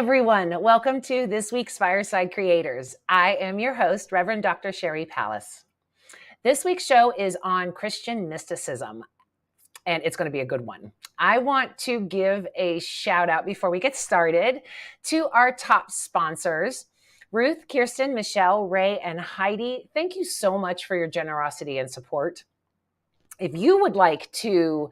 everyone. Welcome to this week's Fireside Creators. I am your host, Reverend Dr. Sherry Palace. This week's show is on Christian mysticism, and it's going to be a good one. I want to give a shout out before we get started to our top sponsors, Ruth, Kirsten, Michelle, Ray, and Heidi. Thank you so much for your generosity and support. If you would like to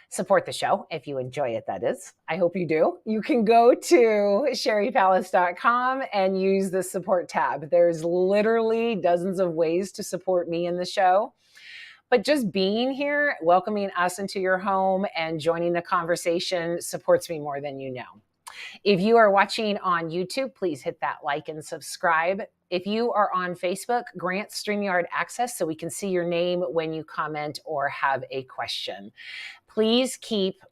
support the show, if you enjoy it, that is. I hope you do. You can go to sherrypalace.com and use the support tab. There's literally dozens of ways to support me in the show. But just being here, welcoming us into your home and joining the conversation supports me more than you know. If you are watching on YouTube, please hit that like and subscribe. If you are on Facebook, grant StreamYard access so we can see your name when you comment or have a question. Please keep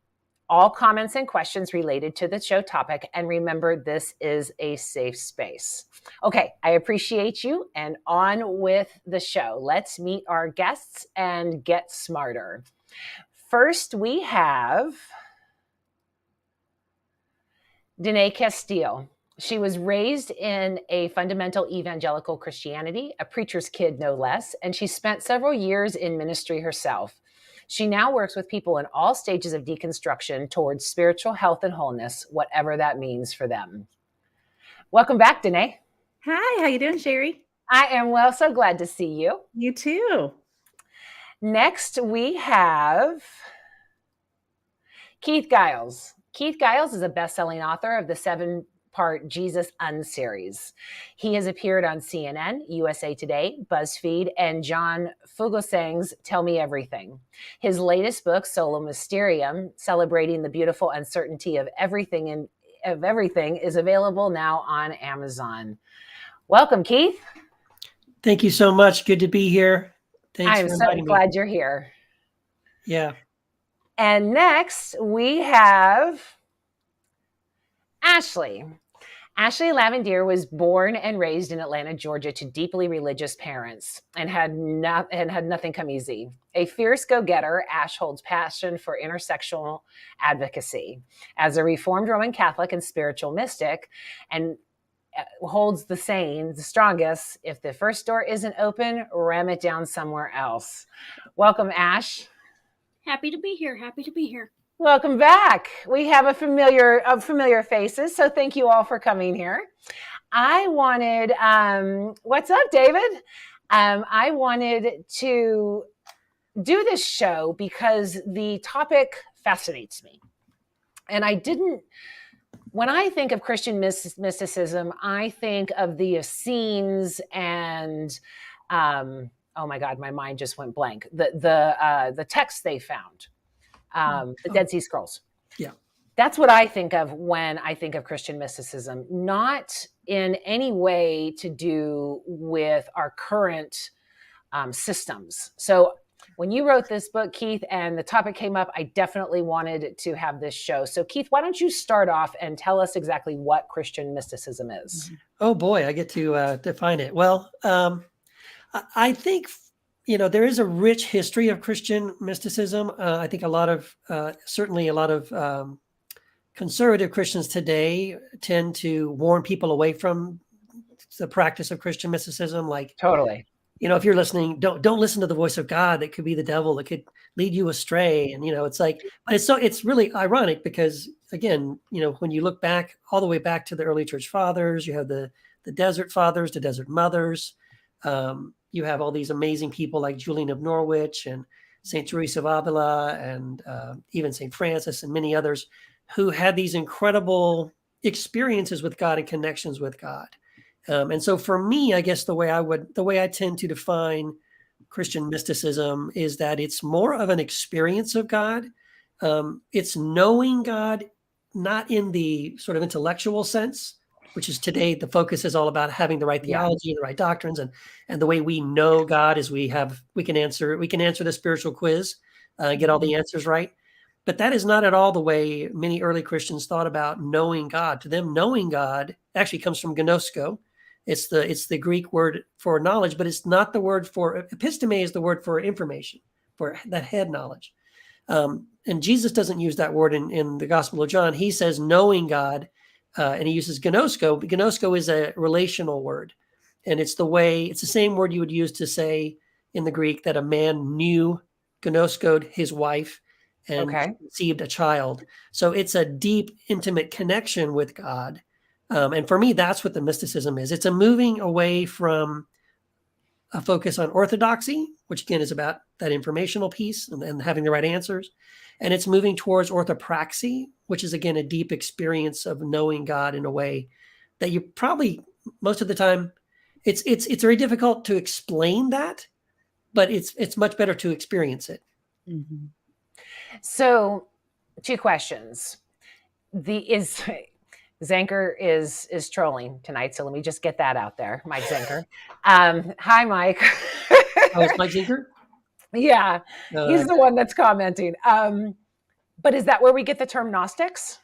all comments and questions related to the show topic. And remember, this is a safe space. Okay, I appreciate you, and on with the show. Let's meet our guests and get smarter. First, we have Danae Castile. She was raised in a fundamental evangelical Christianity, a preacher's kid no less, and she spent several years in ministry herself. She now works with people in all stages of deconstruction towards spiritual health and wholeness, whatever that means for them. Welcome back, Danae. Hi, how you doing, Sherry? I am well, so glad to see you. You too. Next, we have Keith Giles. Keith Giles is a best-selling author of the 7-part Jesus series. He has appeared on CNN, USA Today, BuzzFeed, and John Fugelsang's Tell Me Everything. His latest book, Sola Mysterium, celebrating the beautiful uncertainty of everything, is available now on Amazon. Welcome, Keith. Thank you so much. Good to be here. Thanks I'm for so inviting me. glad you're here. Yeah. And next, we have Ashley. Ashley Lavendier was born and raised in Atlanta, Georgia, to deeply religious parents and had nothing come easy. A fierce go-getter, Ash holds passion for intersectional advocacy. As a Reformed Roman Catholic and spiritual mystic, and holds the saying, the strongest, if the first door isn't open, ram it down somewhere else. Welcome, Ash. Happy to be here. Welcome back. We have a familiar faces, so thank you all for coming here. I wanted, what's up, David? I wanted to do this show because the topic fascinates me. And when I think of Christian mysticism, I think of the Essenes and, oh my God, my mind just went blank. The texts they found. The Dead Sea Scrolls. Yeah. That's what I think of when I think of Christian mysticism, not in any way to do with our current systems. So when you wrote this book, Keith, and the topic came up, I definitely wanted to have this show. So Keith, why don't you start off and tell us exactly what Christian mysticism is? Oh boy, I get to define it. Well, I think there is a rich history of Christian mysticism. I think certainly a lot of conservative Christians today tend to warn people away from the practice of Christian mysticism. Like, totally, if you're listening, don't listen to the voice of God. That could be the devil. That could lead you astray. And it's like, it's really ironic because again, when you look back all the way back to the early church fathers, you have the desert fathers, the desert mothers. You have all these amazing people like Julian of Norwich and St. Teresa of Avila and even St. Francis and many others who had these incredible experiences with God and connections with God. And so for me, I guess the way I tend to define Christian mysticism is that it's more of an experience of God. It's knowing God, not in the sort of intellectual sense, which is today the focus is all about having the right theology and the right doctrines, and the way we know God is we can answer the spiritual quiz, get all the answers right. But that is not at all the way many early Christians thought about knowing God. To them, knowing God actually comes from gnosko. It's the Greek word for knowledge, but it's not the word for episteme is the word for information, for that head knowledge. And Jesus doesn't use that word in the Gospel of John. He says knowing God and he uses gnosko. Gnosko is a relational word, and it's the same word you would use to say in the Greek that a man knew, gnoskoed his wife, and Okay. conceived a child. So it's a deep, intimate connection with God. And for me, that's what the mysticism is. It's a moving away from a focus on orthodoxy, which again is about that informational piece and having the right answers. And it's moving towards orthopraxy, which is again a deep experience of knowing God in a way that you probably most of the time it's very difficult to explain that, but it's much better to experience it. Mm-hmm. So, two questions. Zanker is trolling tonight, so let me just get that out there, Mike Zanker. Hi, Mike. Oh, it's Mike Zinker? Yeah, he's the one that's commenting. But is that where we get the term Gnostics?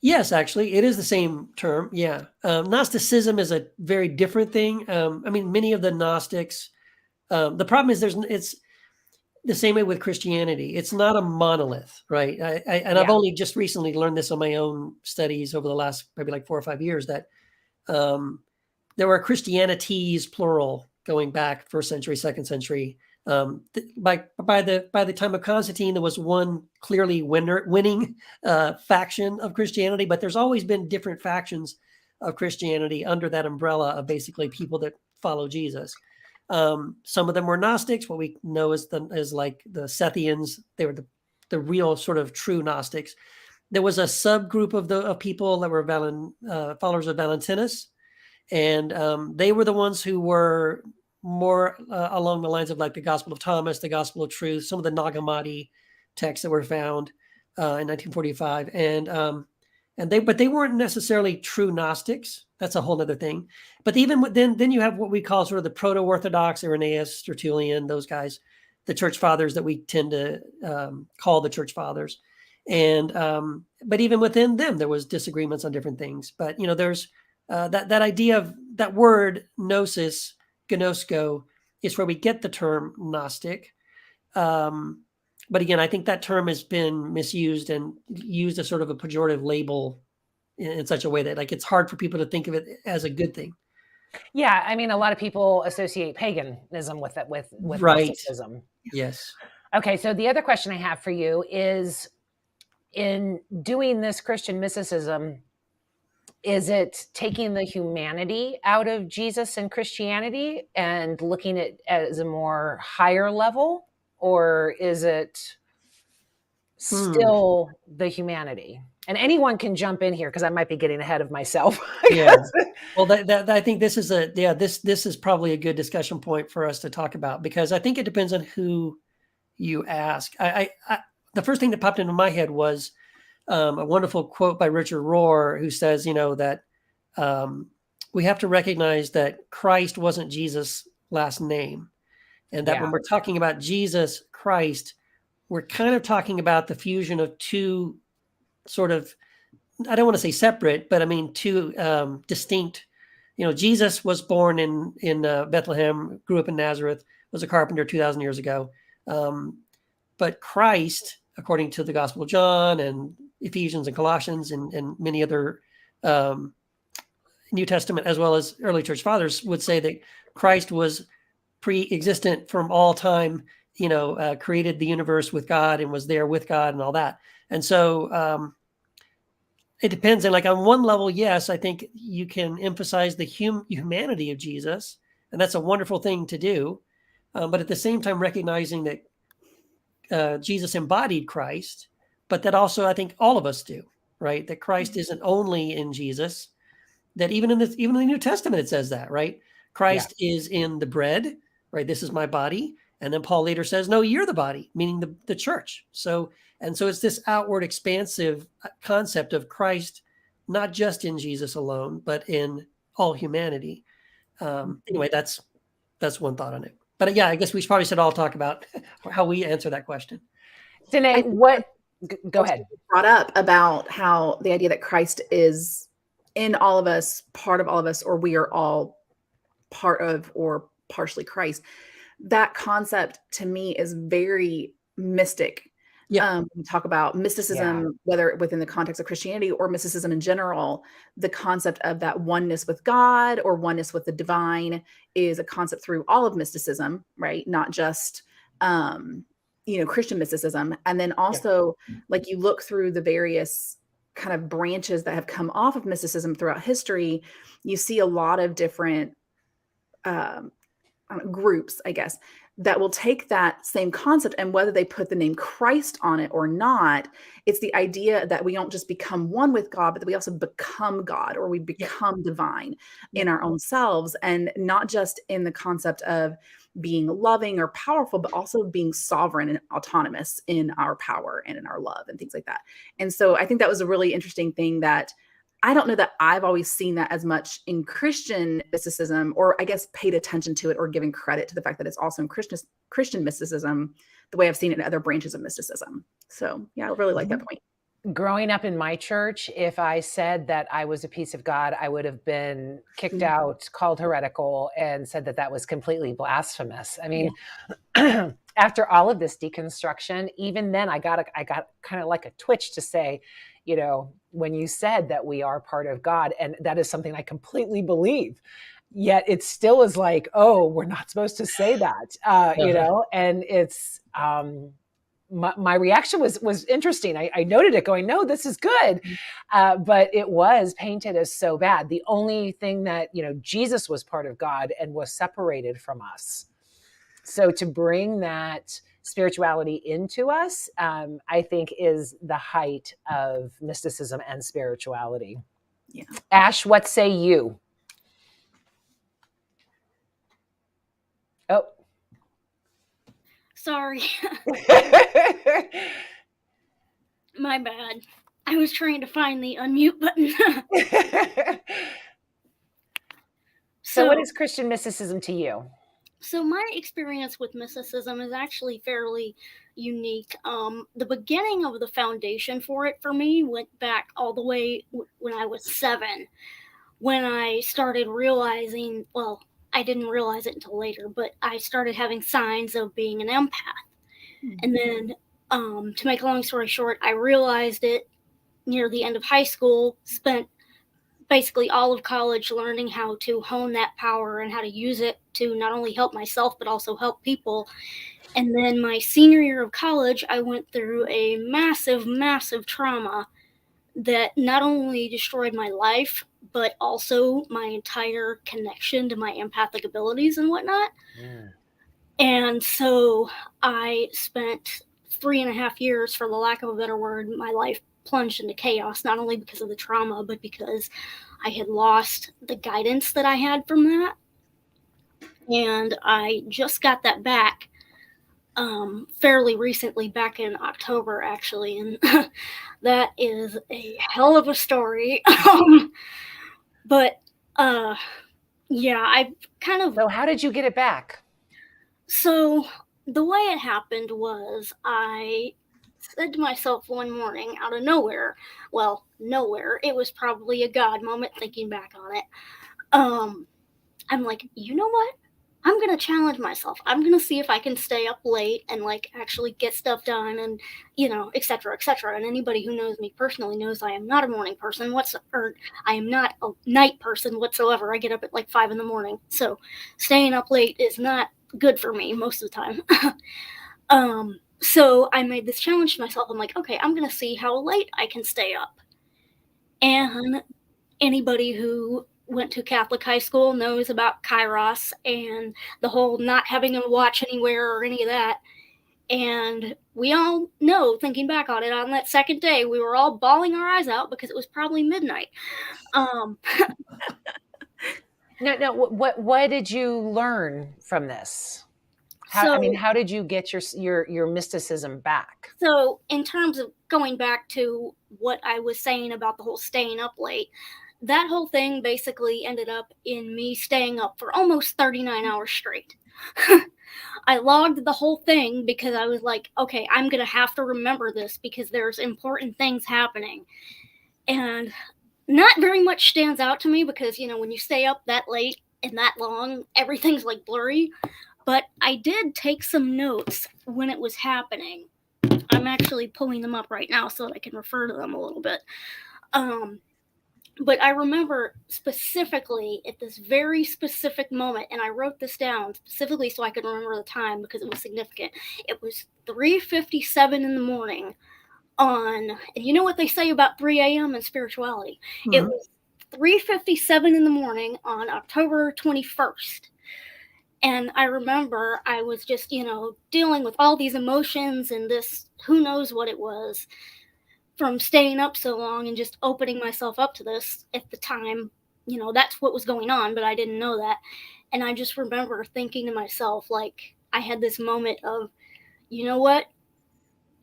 Yes, actually, it is the same term. Yeah. Gnosticism is a very different thing. I mean, many of the Gnostics, the problem is it's the same way with Christianity. It's not a monolith, right? I've only just recently learned this on my own studies over the last maybe like 4 or 5 years that there were Christianities, plural, going back 1st century, 2nd century. By the time of Constantine, there was one clearly winning faction of Christianity, but there's always been different factions of Christianity under that umbrella of basically people that follow Jesus. Some of them were Gnostics, what we know as like the Sethians. They were the real sort of true Gnostics. There was a subgroup of people that were followers of Valentinus, and they were the ones who were more along the lines of like the Gospel of Thomas, the Gospel of Truth, some of the Nag Hammadi texts that were found in 1945, but they weren't necessarily true Gnostics. That's a whole other thing. But even then you have what we call sort of the proto-Orthodox, Irenaeus, Tertullian, those guys, the church fathers that we tend to call the church fathers. And but even within them, there was disagreements on different things. But there's that idea of that word gnosis, gnosko, is where we get the term Gnostic. But again, I think that term has been misused and used as sort of a pejorative label in such a way that like it's hard for people to think of it as a good thing. Yeah, I mean, a lot of people associate paganism with it, with Right. Gnosticism. Yes. Okay, so the other question I have for you is, in doing this Christian mysticism, is it taking the humanity out of Jesus and Christianity and looking at it as a more higher level, or is it still the humanity? And anyone can jump in here because I might be getting ahead of myself. Yeah. Well, I think this is this is probably a good discussion point for us to talk about, because I think it depends on who you ask. The first thing that popped into my head was a wonderful quote by Richard Rohr, who says, that we have to recognize that Christ wasn't Jesus' last name, and that when we're talking about Jesus Christ, we're kind of talking about the fusion of two sort of, I don't want to say separate, but I mean two distinct. Jesus was born in Bethlehem, grew up in Nazareth, was a carpenter 2,000 years ago. But Christ, according to the Gospel of John and Ephesians and Colossians and many other New Testament as well as early church fathers, would say that Christ was pre-existent from all time, created the universe with God and was there with God and all that. And so it depends. And like on one level, yes, I think you can emphasize the humanity of Jesus, and that's a wonderful thing to do. But at the same time, recognizing that Jesus embodied Christ, but that also I think all of us do, right? That Christ isn't only in Jesus. That even in the New Testament it says that, right? Christ is in the bread, right? This is my body. And then Paul later says, no, you're the body, meaning the church. So it's this outward expansive concept of Christ, not just in Jesus alone, but in all humanity. Anyway, that's one thought on it. But yeah, I guess we probably should all talk about how we answer that question. Danae, go ahead. Brought up about how the idea that Christ is in all of us, part of all of us, or we are all part of or partially Christ. That concept to me is very mystic. We talk about mysticism, whether within the context of Christianity or mysticism in general, the concept of that oneness with God or oneness with the divine is a concept through all of mysticism, right? Not just, Christian mysticism. And then also, like, you look through the various kind of branches that have come off of mysticism throughout history, you see a lot of different groups, I guess, that will take that same concept, and whether they put the name Christ on it or not, it's the idea that we don't just become one with God, but that we also become God, or we become divine in our own selves, and not just in the concept of being loving or powerful, but also being sovereign and autonomous in our power and in our love and things like that. And so I think that was a really interesting thing that I don't know that I've always seen that as much in Christian mysticism, or I guess paid attention to it or given credit to the fact that it's also in Christian mysticism, the way I've seen it in other branches of mysticism. So yeah, I really like that point. Growing up in my church, if I said that I was a piece of God, I would have been kicked out, called heretical, and said that that was completely blasphemous. I mean, after all of this deconstruction, even then I got kind of like a twitch to say, when you said that we are part of God, and that is something I completely believe, yet it still is like, oh, we're not supposed to say that, and it's, my reaction was interesting. I noted it going, no, this is good. But it was painted as so bad. The only thing that, Jesus was part of God and was separated from us. So to bring that spirituality into us, I think is the height of mysticism and spirituality. Yeah. Ash, what say you? Oh. Sorry. My bad. I was trying to find the unmute button. So what is Christian mysticism to you? So my experience with mysticism is actually fairly unique. The beginning of the foundation for it for me went back all the way when I was 7, when I started realizing, well, I didn't realize it until later, but I started having signs of being an empath. And then, to make a long story short, I realized it near the end of high school, spent basically all of college learning how to hone that power and how to use it to not only help myself, but also help people. And then my senior year of college, I went through a massive, massive trauma that not only destroyed my life, but also my entire connection to my empathic abilities and whatnot. And so I spent 3.5 years, for the lack of a better word, my life plunged into chaos, not only because of the trauma, but because I had lost the guidance that I had from that. And I just got that back fairly recently, back in October, actually. And that is a hell of a story. But I kind of... So how did you get it back? So the way it happened was I said to myself one morning out of nowhere, it was probably a God moment thinking back on it. I'm like, you know what? I'm going to challenge myself. I'm going to see if I can stay up late and actually get stuff done and, et cetera, et cetera. And anybody who knows me personally knows I am not a morning person or I am not a night person whatsoever. I get up at 5 a.m. So staying up late is not good for me most of the time. So I made this challenge to myself. I'm like, okay, I'm going to see how late I can stay up. And anybody who went to Catholic high school knows about Kairos and the whole not having a watch anywhere or any of that. And we all know, thinking back on it, on that second day, we were all bawling our eyes out because it was probably midnight. No. What did you learn from this? How did you get your mysticism back? So in terms of going back to what I was saying about the whole staying up late, that whole thing basically ended up in me staying up for almost 39 hours straight. I logged the whole thing because I was like, okay, I'm going to have to remember this because there's important things happening. And not very much stands out to me because, when you stay up that late and that long, everything's blurry. But I did take some notes when it was happening. I'm actually pulling them up right now so that I can refer to them a little bit. But I remember specifically at this very specific moment, and I wrote this down specifically so I could remember the time because it was significant. It was 3:57 in the morning on, and you know what they say about 3 a.m. and spirituality. Mm-hmm. It was 3:57 in the morning on October 21st. And I remember I was just, dealing with all these emotions and this, who knows what it was, from staying up so long and just opening myself up to this at the time. That's what was going on, but I didn't know that. And I just remember thinking to myself, like, I had this moment of, you know what?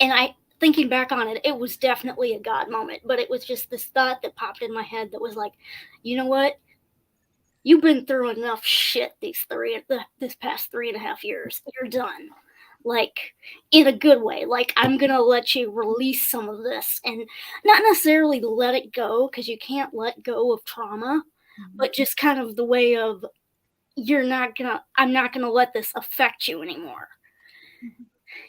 And thinking back on it, it was definitely a God moment, but it was just this thought that popped in my head that was like, you know what? You've been through enough shit this past 3.5 years. You're done. Like, in a good way. Like, I'm going to let you release some of this and not necessarily let it go, because you can't let go of trauma, but just kind of the way of, I'm not going to let this affect you anymore.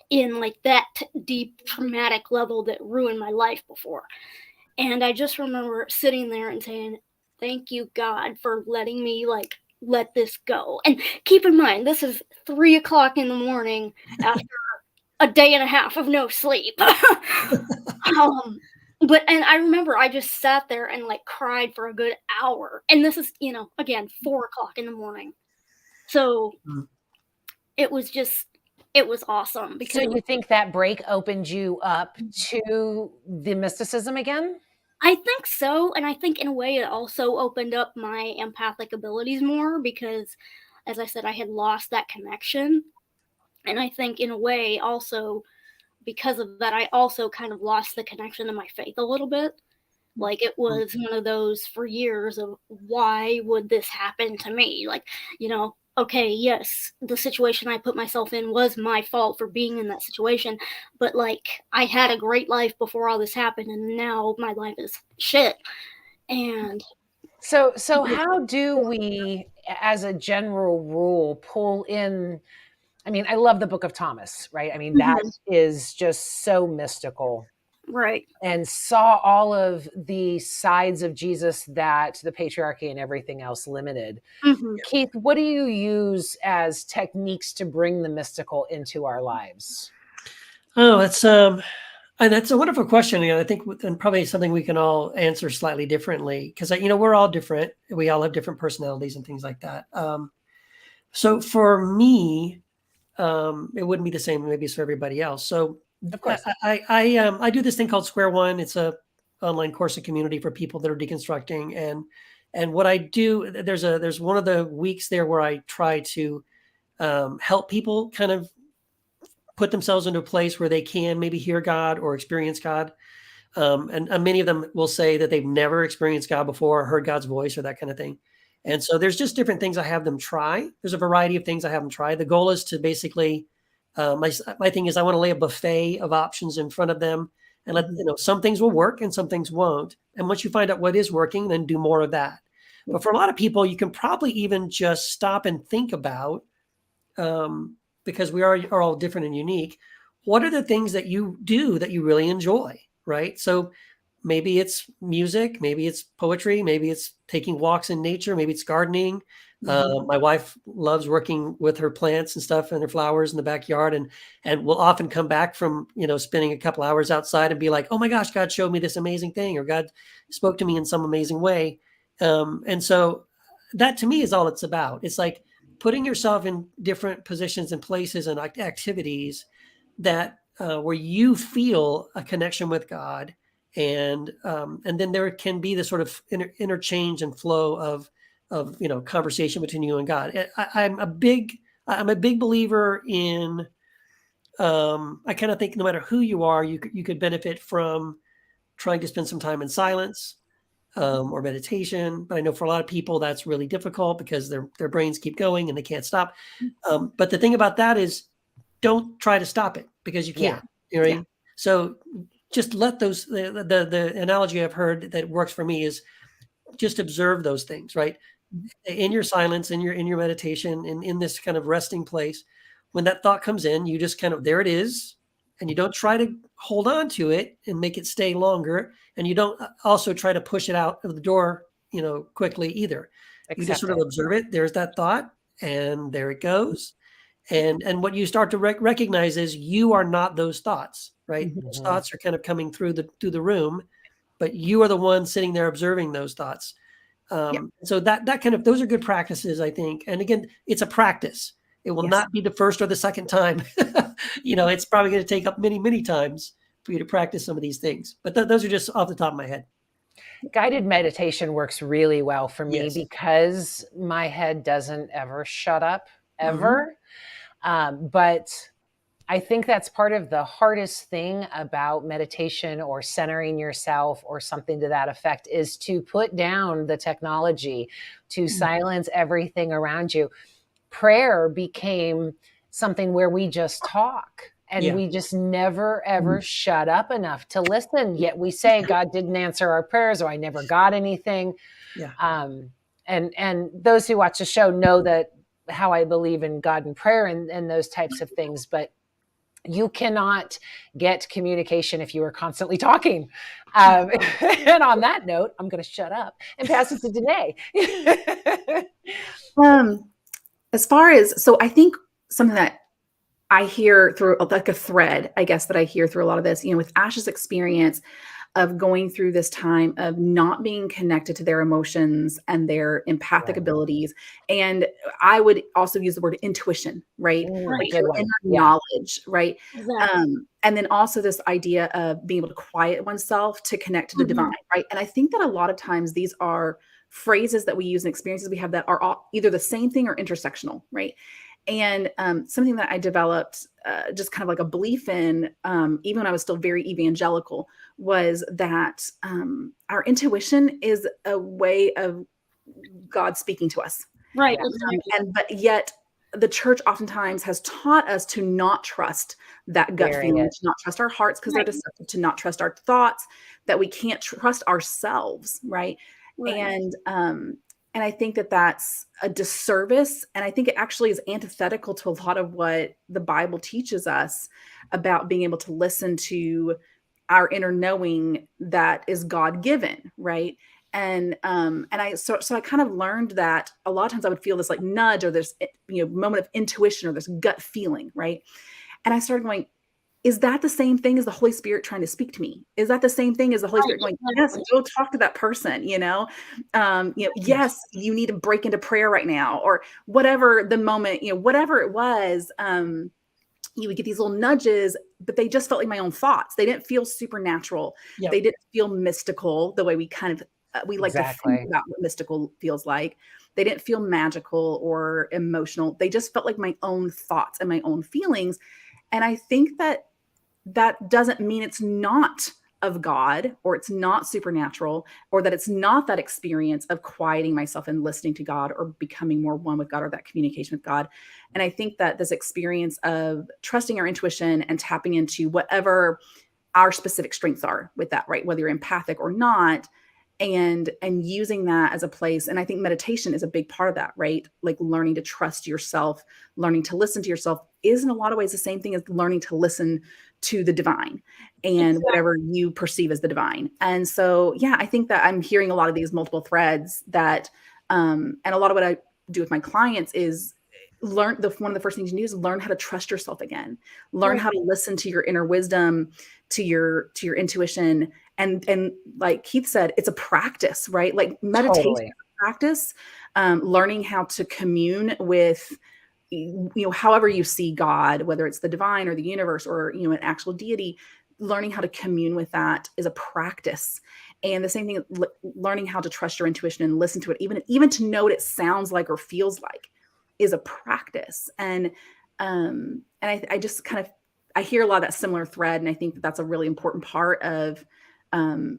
In like that deep traumatic level that ruined my life before. And I just remember sitting there and saying, thank you, God, for letting me let this go. And keep in mind, this is 3 o'clock in the morning after a day and a half of no sleep. But I remember I just sat there and cried for a good hour. And this is, again, 4 o'clock in the morning. So it was awesome. So you think that break opened you up to the mysticism again? I think so. And I think in a way it also opened up my empathic abilities more because, as I said, I had lost that connection. And I think in a way also because of that, I also kind of lost the connection to my faith a little bit. Like, it was one of those for years of, why would this happen to me? Like, okay, yes, the situation I put myself in was my fault for being in that situation. But I had a great life before all this happened, and now my life is shit. And so how do we, as a general rule, pull in? I mean, I love the Book of Thomas, right? I mean, that is just so mystical. Right. And saw all of the sides of Jesus that the patriarchy and everything else limited. Keith, what do you use as techniques to bring the mystical into our lives? Oh, that's a wonderful question. I think, and probably something we can all answer slightly differently, because we're all different. We all have different personalities and things like that. So for me, it wouldn't be the same maybe as for everybody else. So of course, I do this thing called Square One. It's a online course and community for people that are deconstructing. And what I do, there's one of the weeks there where I try to help people kind of put themselves into a place where they can maybe hear God or experience God. And many of them will say that they've never experienced God before, or heard God's voice, or that kind of thing. And so there's just different things I have them try. There's a variety of things I have them try. The goal is to basically, my thing is I want to lay a buffet of options in front of them and let some things will work and some things won't. And once you find out what is working, then do more of that. But for a lot of people, you can probably even just stop and think about, because we are all different and unique, what are the things that you do that you really enjoy, right? So maybe it's music, maybe it's poetry, maybe it's taking walks in nature, maybe it's gardening. My wife loves working with her plants and stuff and her flowers in the backyard, and we'll often come back from spending a couple hours outside and be like, oh my gosh, God showed me this amazing thing, or God spoke to me in some amazing way. And so that to me is all it's about. It's like putting yourself in different positions and places and activities that where you feel a connection with God. And then there can be this sort of interchange and flow of conversation between you and God. I'm a big believer in. I kind of think no matter who you are, you could benefit from trying to spend some time in silence or meditation. But I know for a lot of people that's really difficult because their brains keep going and they can't stop. But the thing about that is, don't try to stop it, because you can't. You know what I mean? So just let those, the analogy I've heard that works for me is just observe those things, right? In your silence, in your meditation, in this kind of resting place, when that thought comes in, you just kind of, there it is. and you don't try to hold on to it and make it stay longer. And you don't also try to push it out of the door, quickly either. You just Accept sort of it. observe it. There's that thought, and there it goes. And what you start to recognize is you are not those thoughts, right? Those thoughts are kind of coming through the room, but you are the one sitting there observing those thoughts. So that kind of, those are good practices, I think. And again, it's a practice. It will not be the first or the second time. It's probably going to take up many, many times for you to practice some of these things. But those are just off the top of my head. Guided meditation works really well for me Yes. because my head doesn't ever shut up, ever. But I think that's part of the hardest thing about meditation or centering yourself or something to that effect, is to put down the technology, to silence everything around you. Prayer became something where we just talk. And we just never, ever shut up enough to listen. Yet we say God didn't answer our prayers, or I never got anything. Yeah. And those who watch the show know that how I believe in God and prayer and those types of things. But you cannot get communication if you are constantly talking. And on that note, I'm going to shut up and pass it to Danae. As far as, so I think something that I hear through, like a thread, I guess, that I hear through a lot of this, with Ash's experience of going through this time of not being connected to their emotions and their empathic abilities. And I would also use the word intuition, right? Like your inner knowledge, right? Exactly. And then also this idea of being able to quiet oneself to connect to the divine, right? And I think that a lot of times these are phrases that we use and experiences we have that are all either the same thing or intersectional, right? And something that I developed just kind of like a belief in, even when I was still very evangelical, was that our intuition is a way of God speaking to us. Right. But yet the church oftentimes has taught us to not trust that gut feeling, to not trust our hearts because they're deceptive, to not trust our thoughts, that we can't trust ourselves, right? And I think that that's a disservice. And I think it actually is antithetical to a lot of what the Bible teaches us about being able to listen to our inner knowing that is God-given, right? And I kind of learned that a lot of times I would feel this like nudge or this moment of intuition or this gut feeling, right? And I started going, is that the same thing as the Holy Spirit trying to speak to me? Is that the same thing as the Holy Spirit going, yes, go talk to that person, yes, you need to break into prayer right now, or whatever the moment, whatever it was, you would get these little nudges, but they just felt like my own thoughts. They didn't feel supernatural. They didn't feel mystical the way we kind of, we like to think about what mystical feels like. They didn't feel magical or emotional. They just felt like my own thoughts and my own feelings. And I think that doesn't mean it's not of God, or it's not supernatural, or that it's not that experience of quieting myself and listening to God or becoming more one with God, or that communication with God. And I think that this experience of trusting our intuition and tapping into whatever our specific strengths are with that, right? Whether you're empathic or not, and using that as a place. And I think meditation is a big part of that, right? Like learning to trust yourself, learning to listen to yourself is in a lot of ways the same thing as learning to listen to the divine and whatever you perceive as the divine. And so, yeah, I think that I'm hearing a lot of these multiple threads that, and a lot of what I do with my clients is one of the first things you do is learn how to trust yourself again, learn how to listen to your inner wisdom, to your intuition. And like Keith said, it's a practice, right? Like meditation is a practice, learning how to commune with, however you see God, whether it's the divine or the universe or, an actual deity, learning how to commune with that is a practice. And the same thing, learning how to trust your intuition and listen to it, even to know what it sounds like or feels like, is a practice. And I just kind of, I hear a lot of that similar thread. And I think that that's a really important part of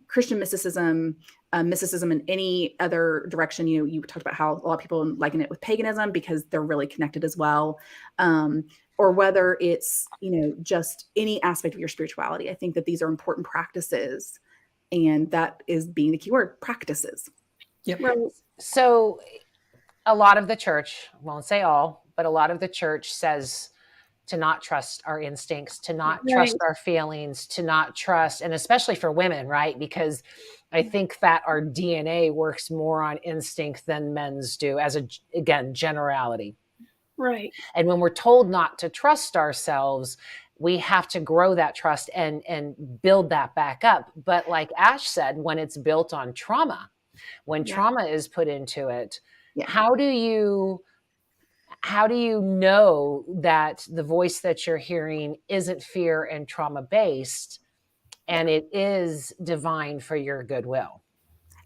Christian mysticism, mysticism in any other direction. You talked about how a lot of people liken it with paganism because they're really connected as well. Or whether it's, just any aspect of your spirituality. I think that these are important practices, and that is being the key word, practices. Yep. So a lot of the church, won't say all, but a lot of the church says to not trust our instincts, to not Right. trust our feelings, to not trust, and especially for women, right? Because I think that our DNA works more on instinct than men's do, as again, generality. Right. And when we're told not to trust ourselves, we have to grow that trust and build that back up. But like Ash said, when it's built on trauma, when trauma is put into it, how do you know that the voice that you're hearing isn't fear and trauma based, and it is divine for your goodwill?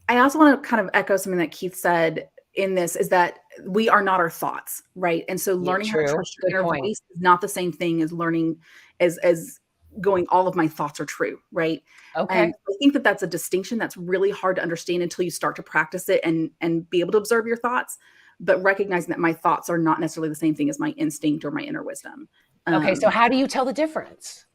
I also want to kind of echo something that Keith said in this, is that we are not our thoughts, right? And so learning how to trust your inner voice is not the same thing as learning as going, all of my thoughts are true, right? Okay. And I think that that's a distinction that's really hard to understand until you start to practice it and be able to observe your thoughts, but recognizing that my thoughts are not necessarily the same thing as my instinct or my inner wisdom. Okay, so how do you tell the difference?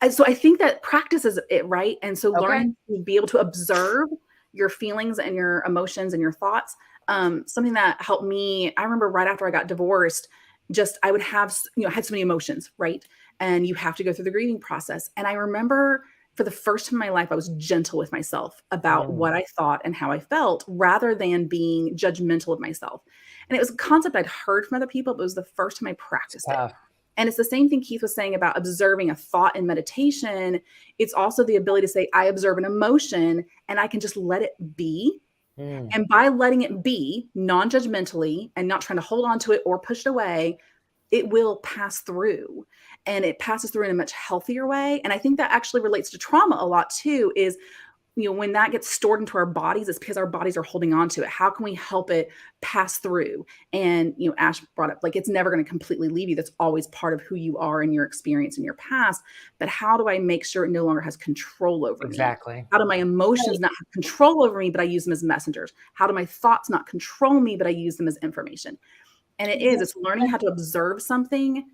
And so I think that practice is it, right? And so learning to be able to observe your feelings and your emotions and your thoughts. Something that helped me, I remember right after I got divorced, I would have, I had so many emotions, right? And you have to go through the grieving process. And I remember for the first time in my life, I was gentle with myself about what I thought and how I felt, rather than being judgmental of myself. And it was a concept I'd heard from other people, but it was the first time I practiced it. And it's the same thing Keith was saying about observing a thought in meditation. It's also the ability to say, I observe an emotion and I can just let it be. And by letting it be non-judgmentally and not trying to hold on to it or push it away, it will pass through, and it passes through in a much healthier way. And I think that actually relates to trauma a lot too, is, when that gets stored into our bodies, it's because our bodies are holding on to it. How can we help it pass through? And, Ash brought up, like, it's never going to completely leave you. That's always part of who you are and your experience in your past. But how do I make sure it no longer has control over me? How do my emotions not have control over me, but I use them as messengers? How do my thoughts not control me, but I use them as information? And it's learning how to observe something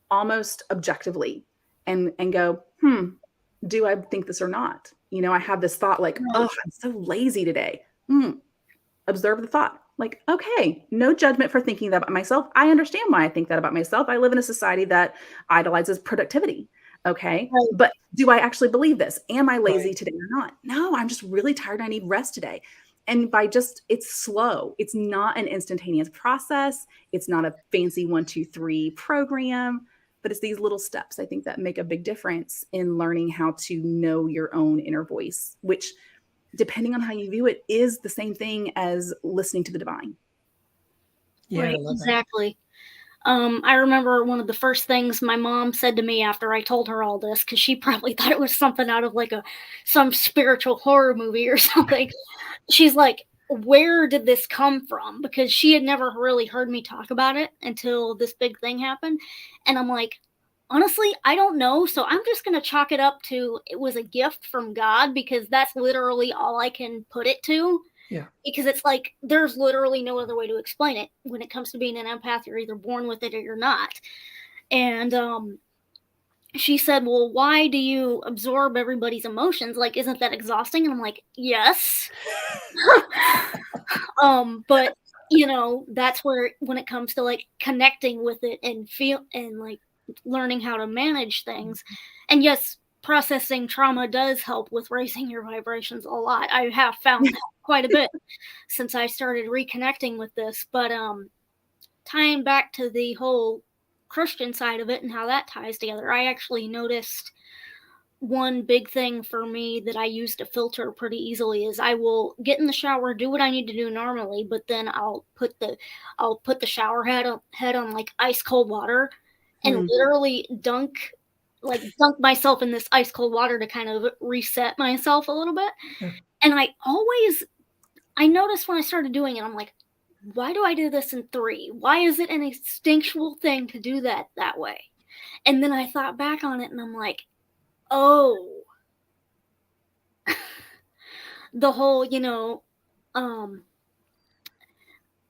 almost objectively and go, do I think this or not? I have this thought like, oh, I'm so lazy today. Observe the thought. Like, okay, no judgment for thinking that about myself. I understand why I think that about myself. I live in a society that idolizes productivity. Okay. But do I actually believe this? Am I lazy today or not? No, I'm just really tired. I need rest today. And it's slow. It's not an instantaneous process. It's not a fancy 1, 2, 3 program. But it's these little steps, I think, that make a big difference in learning how to know your own inner voice, which, depending on how you view it, is the same thing as listening to the divine. Yeah, right, exactly. I remember one of the first things my mom said to me after I told her all this, because she probably thought it was something out of like some spiritual horror movie or something. She's like, where did this come from? Because she had never really heard me talk about it until this big thing happened. And I'm like, honestly, I don't know. So I'm just going to chalk it up to it was a gift from God, because that's literally all I can put it to. Yeah. Because it's like, there's literally no other way to explain it. When it comes to being an empath, you're either born with it or you're not. And she said, well, why do you absorb everybody's emotions? Like, isn't that exhausting? And I'm like, yes. But that's where, when it comes to like connecting with it and feel and like learning how to manage things, and yes, processing trauma does help with raising your vibrations a lot. I have found that quite a bit since I started reconnecting with this. But tying back to the whole Christian side of it and how that ties together, I actually noticed one big thing for me that I use to filter pretty easily is I will get in the shower, do what I need to do normally, but then I'll put the shower head on like ice cold water and literally dunk myself in this ice cold water to kind of reset myself a little bit. And I noticed when I started doing it, I'm like, why do I do this in 3? Why is it an instinctual thing to do that way? And then I thought back on it and I'm like, oh, the whole,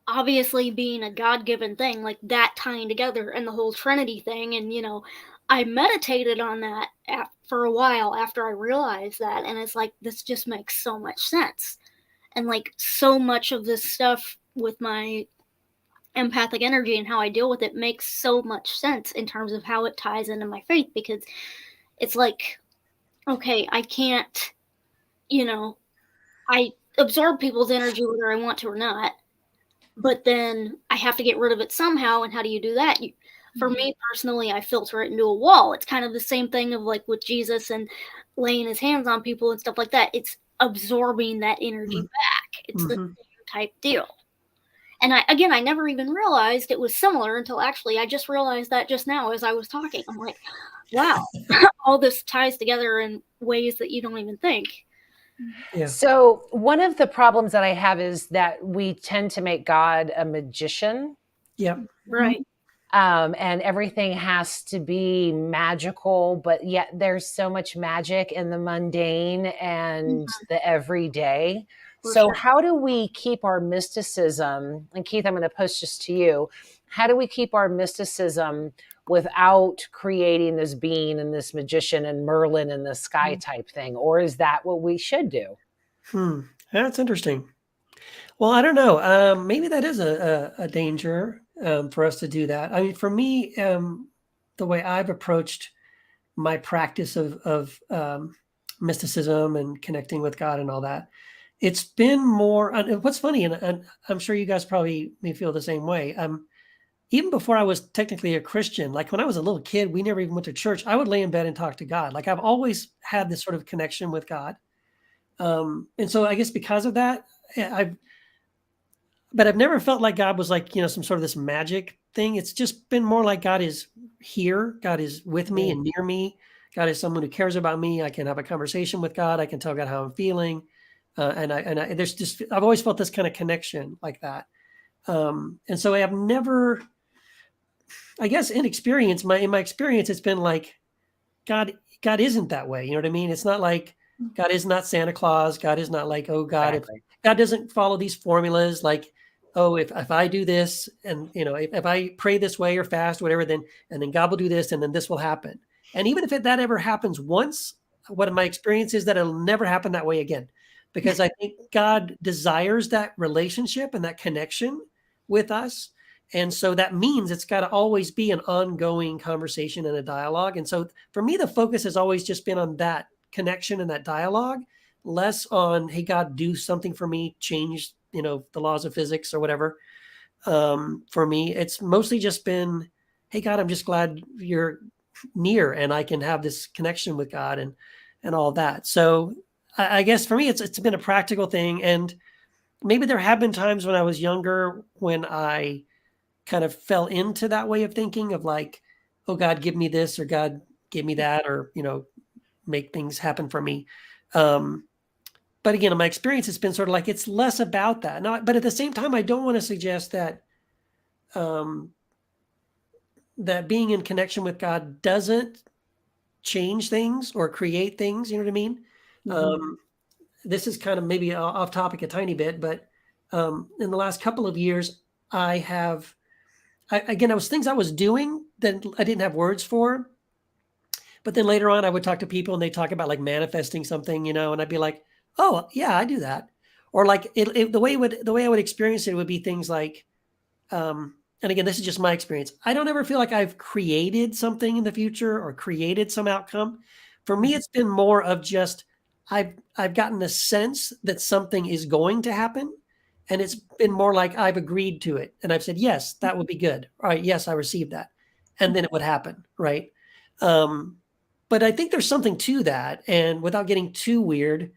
obviously being a God-given thing, like that tying together, and the whole Trinity thing. And, I meditated on that for a while after I realized that. And it's like, this just makes so much sense. And like so much of this stuff with my empathic energy and how I deal with it makes so much sense in terms of how it ties into my faith, because it's like, okay, I can't, I absorb people's energy whether I want to or not, but then I have to get rid of it somehow. And how do you do that? For me personally, I filter it into a wall. It's kind of the same thing of like with Jesus and laying his hands on people and stuff like that. It's absorbing that energy back. It's the same type deal. And I never even realized it was similar until actually I just realized that just now as I was talking. I'm like, wow, all this ties together in ways that you don't even think. Yeah. So one of the problems that I have is that we tend to make God a magician. Yeah. Right. And everything has to be magical, but yet there's so much magic in the mundane and the everyday. So how do we keep our mysticism? And Keith, I'm going to post this to you. How do we keep our mysticism without creating this being and this magician and Merlin in the sky type thing? Or is that what we should do? That's interesting. Well, I don't know. Maybe that is a danger for us to do that. I mean, for me, the way I've approached my practice of mysticism and connecting with God and all that, it's been more. And what's funny, and I'm sure you guys probably may feel the same way. Even before I was technically a Christian, like when I was a little kid, we never even went to church. I would lay in bed and talk to God. Like I've always had this sort of connection with God. And so I guess because of that, but I've never felt like God was like, some sort of this magic thing. It's just been more like God is here. God is with me and near me. God is someone who cares about me. I can have a conversation with God. I can tell God how I'm feeling. I've always felt this kind of connection like that. And so I have never, I guess in my experience, it's been like God isn't that way. You know what I mean? It's not like God is not Santa Claus. God is not like, oh God, Exactly. if God doesn't follow these formulas, like, oh, if I do this and if I pray this way or fast, whatever, then God will do this and then this will happen. And even if that ever happens once, what my experience is that it'll never happen that way again. Because I think God desires that relationship and that connection with us. And so that means it's got to always be an ongoing conversation and a dialogue. And so for me, the focus has always just been on that connection and that dialogue, less on, hey, God, do something for me, change, the laws of physics or whatever. For me, it's mostly just been, hey, God, I'm just glad you're near and I can have this connection with God and all that. So I guess for me, it's been a practical thing. And maybe there have been times when I was younger when I kind of fell into that way of thinking of like, oh God, give me this, or God, give me that, or, make things happen for me. But again, in my experience, it's been sort of like, it's less about that. Now, but at the same time, I don't want to suggest that, that being in connection with God doesn't change things or create things. You know what I mean? This is kind of maybe off topic a tiny bit, but in the last couple of years, there was things I was doing that I didn't have words for. But then later on, I would talk to people and they talk about like manifesting something, and I'd be like, oh yeah, I do that. Or like the way I would experience it would be things like, and again, this is just my experience. I don't ever feel like I've created something in the future or created some outcome. For me, it's been more of just, I've gotten a sense that something is going to happen. And it's been more like I've agreed to it. And I've said, yes, that would be good. All right. Yes, I received that. And then it would happen. Right. But I think there's something to that. And without getting too weird,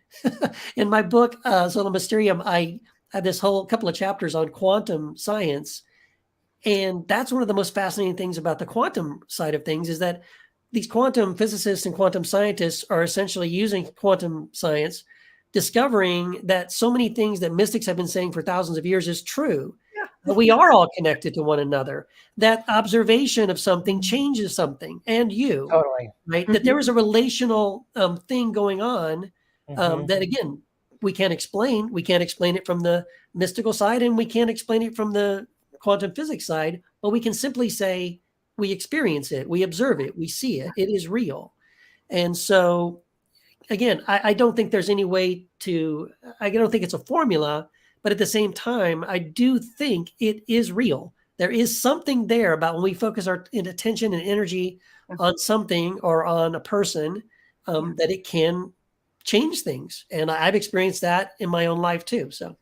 in my book, Sola Mysterium, I had this whole couple of chapters on quantum science. And that's one of the most fascinating things about the quantum side of things is that these quantum physicists and quantum scientists are essentially using quantum science, discovering that so many things that mystics have been saying for thousands of years is true. That we are all connected to one another, that observation of something changes something, and you. Totally. Right? That there is a relational thing going on that, again, we can't explain. We can't explain it from the mystical side, and we can't explain it from the quantum physics side, but we can simply say we experience it, we observe it, we see it, it is real. And so, again, I don't think there's any way I don't think it's a formula, but at the same time, I do think it is real. there is something there about when we focus our attention and energy on something or on a person, that it can change things. And I've experienced that in my own life too. So.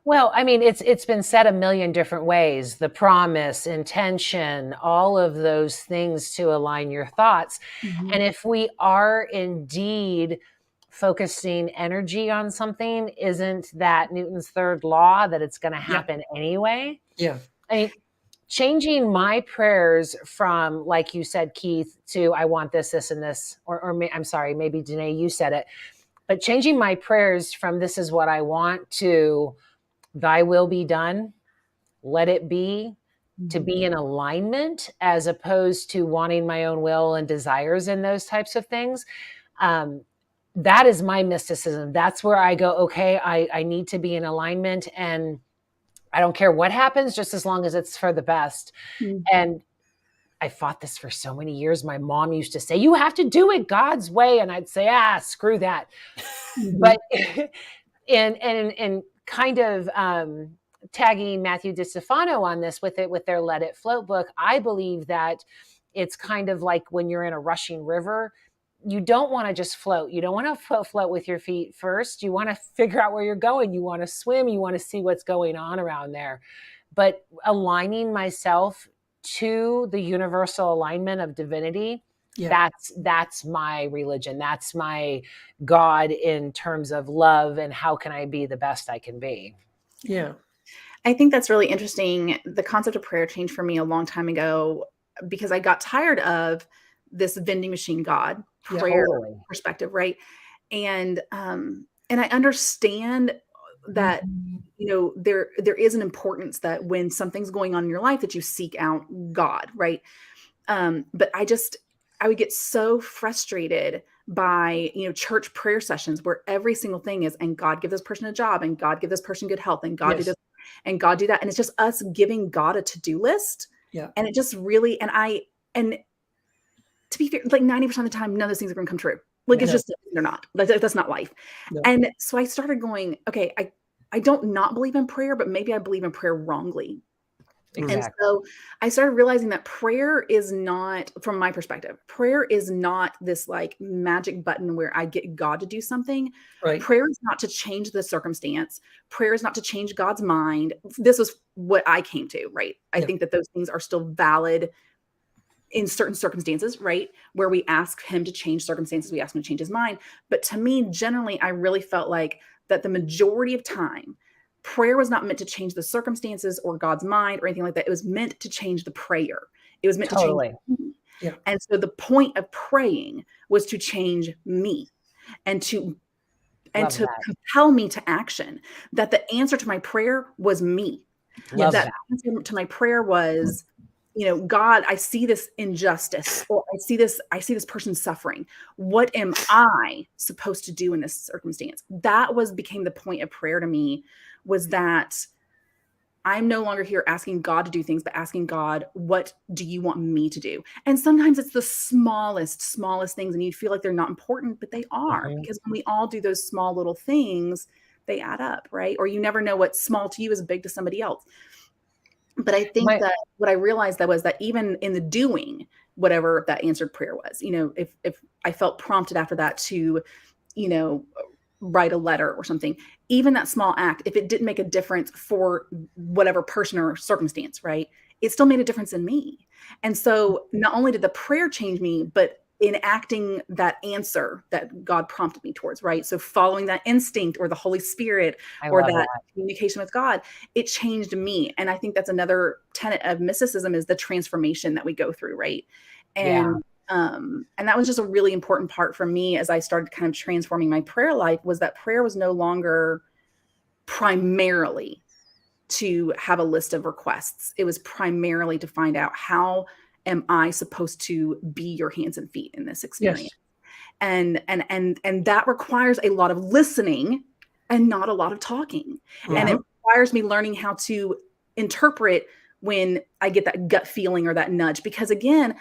Well, I mean, it's been said a million different ways. The promise, intention, all of those things to align your thoughts. Mm-hmm. And if we are indeed focusing energy on something, isn't that Newton's third law that it's going to happen anyway? Yeah. I mean, changing my prayers from, like you said, Keith, to I want this, this, and this, or I'm sorry, maybe Danae, you said it, but changing my prayers from this is what I want to thy will be done, let it be, to be in alignment as opposed to wanting my own will and desires and those types of things. That is my mysticism. That's where I go, okay, I need to be in alignment, and I don't care what happens, just as long as it's for the best. Mm-hmm. And I fought this for so many years. My mom used to say, you have to do it God's way. And I'd say, screw that. Mm-hmm. But and kind of tagging Matthew DiStefano on this with their Let It Float book, I believe that it's kind of like when you're in a rushing river, you don't want to just float. You don't want to float with your feet first. You want to figure out where you're going. You want to swim. You want to see what's going on around there. But aligning myself to the universal alignment of divinity, that's my religion. That's my God in terms of love and how can I be the best I can be. Yeah. I think that's really interesting. The concept of prayer changed for me a long time ago because I got tired of this vending machine God prayer perspective, right? And I understand that, you know, there is an importance that when something's going on in your life that you seek out God, right? But I would get so frustrated by, you know, church prayer sessions where every single thing is, and God give this person a job, and God give this person good health, and God do this, and God do that. And it's just us giving God a to-do list. Yeah. And it just really, and to be fair, like 90% of the time, none of those things are going to come true. Like it's just, they're not. That's not life. No. And so I started going, okay, I don't not believe in prayer, but maybe I believe in prayer wrongly. Exactly. And so I started realizing that prayer is not, from my perspective, prayer is not this like magic button where I get God to do something. Right. Prayer is not to change the circumstance. Prayer is not to change God's mind. This was what I came to, right? I think that those things are still valid in certain circumstances, right? Where we ask him to change circumstances, we ask him to change his mind. But to me, generally, I really felt like that the majority of time, prayer was not meant to change the circumstances or God's mind or anything like that. It was meant to change the prayer. It was meant to change me. Yeah. And so the point of praying was to change me and to compel me to action. That the answer to my prayer was me. That the answer to my prayer was, you know, God, I see this injustice, or I see this person suffering. What am I supposed to do in this circumstance? That became the point of prayer to me, was that I'm no longer here asking God to do things, but asking God, what do you want me to do? And sometimes it's the smallest things, and you feel like they're not important, but they are, because when we all do those small little things, they add up, right? Or you never know what's small to you is big to somebody else. But I think that what I realized was that even in the doing, whatever that answered prayer was, you know, if I felt prompted after that to, you know, write a letter or something, even that small act, if it didn't make a difference for whatever person or circumstance, right, it still made a difference in me. And so not only did the prayer change me, but enacting that answer that God prompted me towards, right? So following that instinct or the Holy Spirit or that communication with God, it changed me. And I think that's another tenet of mysticism, is the transformation that we go through, right? And that was just a really important part for me as I started kind of transforming my prayer life, was that prayer was no longer primarily to have a list of requests. It was primarily to find out, how am I supposed to be your hands and feet in this experience? Yes. And that requires a lot of listening and not a lot of talking. And it requires me learning how to interpret when I get that gut feeling or that nudge. Because again,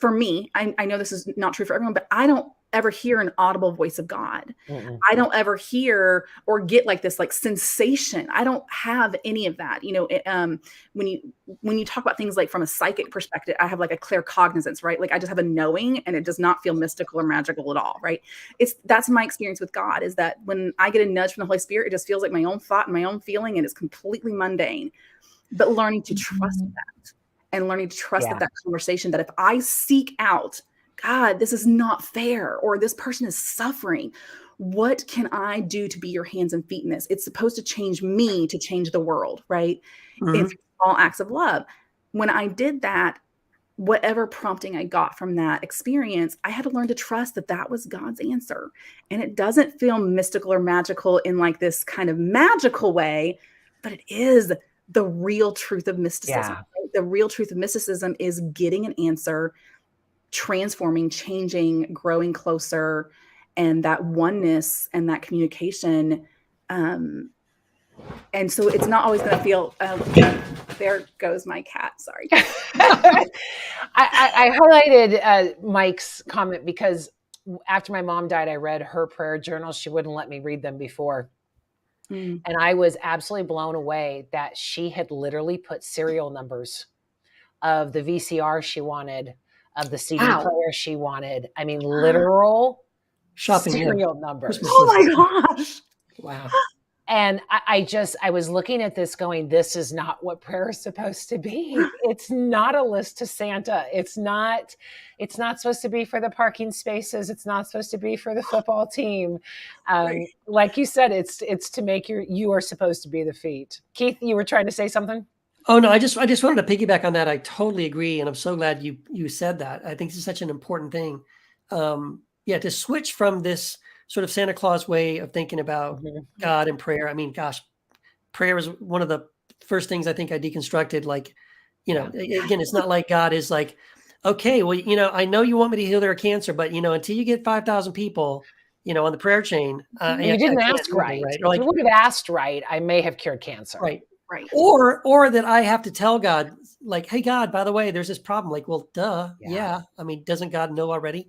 for me, I know this is not true for everyone, but I don't ever hear an audible voice of God. Mm-mm. I don't ever hear or get like this like sensation. I don't have any of that. When you talk about things like from a psychic perspective, I have like a clear cognizance, right? Like I just have a knowing, and it does not feel mystical or magical at all, right? That's my experience with God, is that when I get a nudge from the Holy Spirit, it just feels like my own thought and my own feeling, and it's completely mundane. But learning to trust that, and learning to trust that conversation, that if I seek out, God, this is not fair, or this person is suffering, what can I do to be your hands and feet in this? It's supposed to change me to change the world, right? In small acts of love. When I did that, whatever prompting I got from that experience, I had to learn to trust that that was God's answer. And it doesn't feel mystical or magical in like this kind of magical way, but it is the real truth of mysticism. Yeah. Right? The real truth of mysticism is getting an answer, transforming, changing, growing closer, and that oneness and that communication. And so it's not always going to feel, there goes my cat. Sorry. I highlighted Mike's comment because after my mom died, I read her prayer journals. She wouldn't let me read them before. And I was absolutely blown away that she had literally put serial numbers of the VCR she wanted, of the CD player she wanted. I mean, literal shopping serial numbers. Oh my gosh. Wow. And I was looking at this going, this is not what prayer is supposed to be. It's not a list to Santa. It's not supposed to be for the parking spaces. It's not supposed to be for the football team. Right. Like you said, it's to make you are supposed to be the feet. Keith, you were trying to say something? Oh no, I just wanted to piggyback on that. I totally agree. And I'm so glad you said that. I think this is such an important thing. To switch from this sort of Santa Claus way of thinking about God and prayer. I mean, gosh, prayer is one of the first things I think I deconstructed. Like, again, it's not like God is like, okay, well, I know you want me to heal their cancer, but until you get 5,000 people, on the prayer chain, you didn't ask right. Right? If you would have asked right, I may have cured cancer. Right. Right. Or that I have to tell God, like, hey, God, by the way, there's this problem. Like, well, duh. Yeah. I mean, doesn't God know already?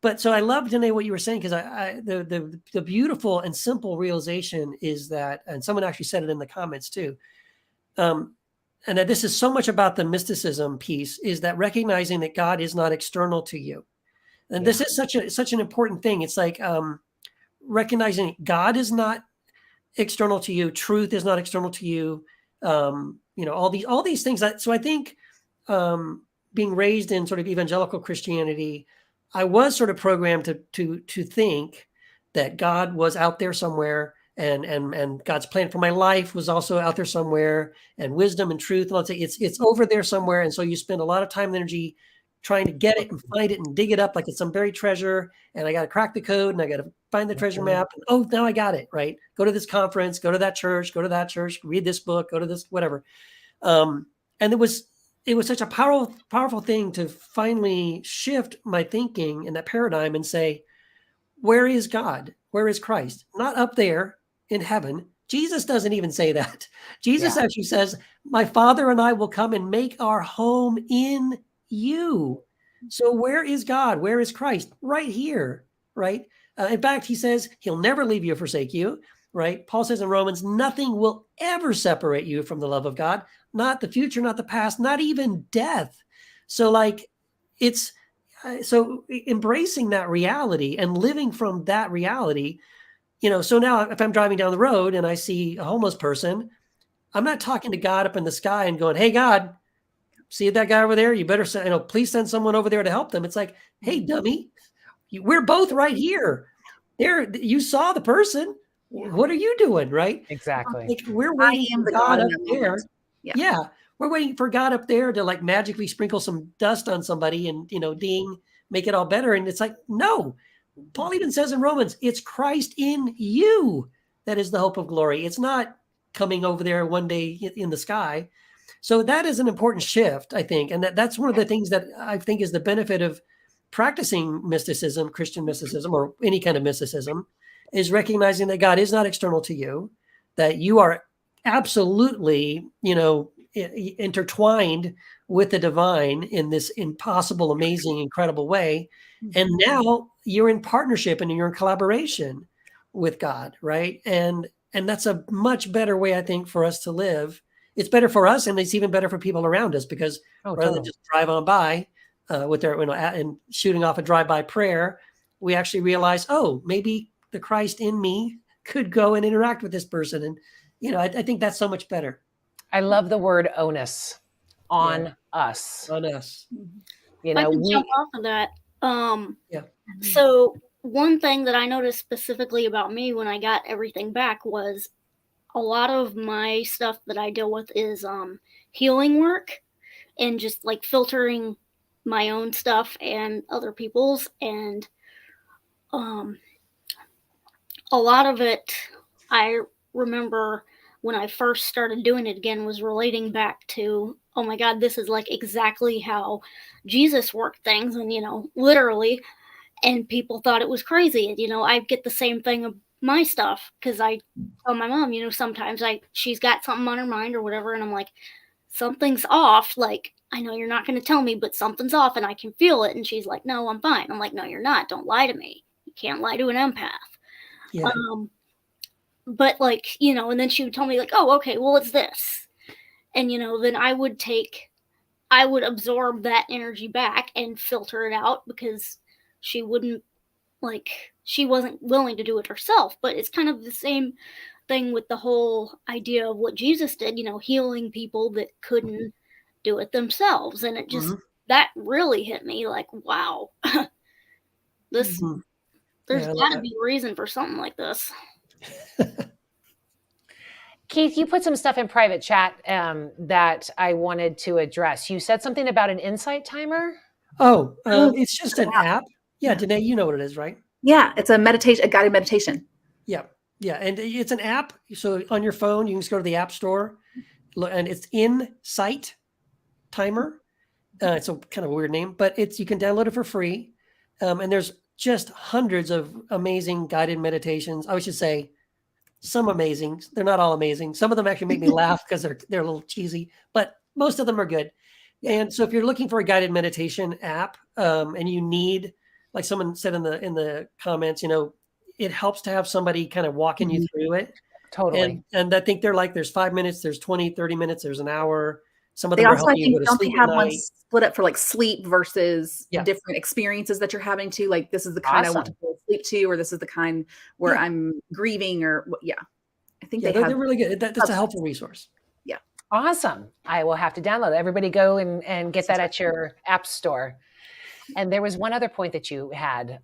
But so I love, Danae, what you were saying, because the beautiful and simple realization is that, and someone actually said it in the comments too, and that this is so much about the mysticism piece, is that recognizing that God is not external to you. And this is such an important thing. It's like recognizing God is not external to you, truth is not external to you, all these things. So I think being raised in sort of evangelical Christianity, I was sort of programmed to think that God was out there somewhere, and God's plan for my life was also out there somewhere, and wisdom and truth, and I'll say it's over there somewhere. And so you spend a lot of time and energy trying to get it and find it and dig it up like it's some buried treasure. And I got to crack the code, and I got to find the treasure map. And, oh, now I got it, right? Go to this conference, go to that church, read this book, go to this, whatever. And it was such a powerful thing to finally shift my thinking in that paradigm and say, where is God? Where is Christ? Not up there in heaven. Jesus doesn't even say that. Jesus actually says, my Father and I will come and make our home in you. So where is God? Where is Christ? Right here, right? In fact, he says he'll never leave you or forsake you, right? Paul says in Romans, nothing will ever separate you from the love of God. Not the future, not the past, not even death. So like it's, so embracing that reality and living from that reality, so now if I'm driving down the road and I see a homeless person, I'm not talking to God up in the sky and going, hey, God, see that guy over there? You better send, please send someone over there to help them. It's like, hey, dummy, we're both right here. There, you saw the person. What are you doing, right? Exactly. Like we're waiting for God up there. Yeah, we're waiting for God up there to like magically sprinkle some dust on somebody and, ding, make it all better. And it's like, no. Paul even says in Romans, it's Christ in you that is the hope of glory. It's not coming over there one day in the sky. So that is an important shift, I think. And that's one of the things that I think is the benefit of practicing mysticism, Christian mysticism, or any kind of mysticism, is recognizing that God is not external to you, that you are absolutely, intertwined with the divine in this impossible, amazing, incredible way. And now you're in partnership and you're in collaboration with God, right? And that's a much better way, I think, for us to live. It's better for us, and it's even better for people around us, because rather than just drive on by with their, and shooting off a drive-by prayer, we actually realize, oh, maybe the Christ in me could go and interact with this person. And, I think that's so much better. I love the word onus, on us. On us. I can jump off of that. So one thing that I noticed specifically about me when I got everything back was a lot of my stuff that I deal with is healing work and just like filtering my own stuff and other people's. And a lot of it, I remember when I first started doing it again, was relating back to, oh my God, this is like exactly how Jesus worked things. And, literally, and people thought it was crazy. And, I'd get the same thing of my stuff, because I tell my mom, sometimes she's got something on her mind or whatever. And I'm like, something's off. Like, I know you're not going to tell me, but something's off and I can feel it. And she's like, no, I'm fine. I'm like, no, you're not. Don't lie to me. You can't lie to an empath. Yeah. But and then she would tell me like, oh, okay, well, it's this. And, then I would absorb that energy back and filter it out, because she wasn't willing to do it herself. But it's kind of the same thing with the whole idea of what Jesus did, healing people that couldn't do it themselves. And it just, that really hit me like, wow, there's got to be a reason for something like this. Keith, you put some stuff in private chat that I wanted to address. You said something about an insight timer. Oh, it's just an app. Yeah, Danae, you know what it is, right? Yeah, it's a guided meditation. Yeah, and it's an app. So on your phone, you can just go to the App Store, and it's Insight Timer. It's a kind of a weird name, but you can download it for free. And there's just hundreds of amazing guided meditations. I should say some amazing. They're not all amazing. Some of them actually make me laugh because they're a little cheesy, but most of them are good. And so if you're looking for a guided meditation app, and you need, like someone said in the comments, it helps to have somebody kind of walking you through it. Totally. And I think there's 5 minutes, there's 20, 30 minutes, there's an hour. Some of them They are also, I helping you think, go to don't they sleep have at one night. split up for like sleep versus different experiences that you're having too? Like, this is the kind I want to go to sleep to, or this is the kind where I'm grieving, or I think they're really good. That's a helpful resource. Yeah. Awesome. I will have to download it. Everybody go and get that at your app store. And there was one other point that you had.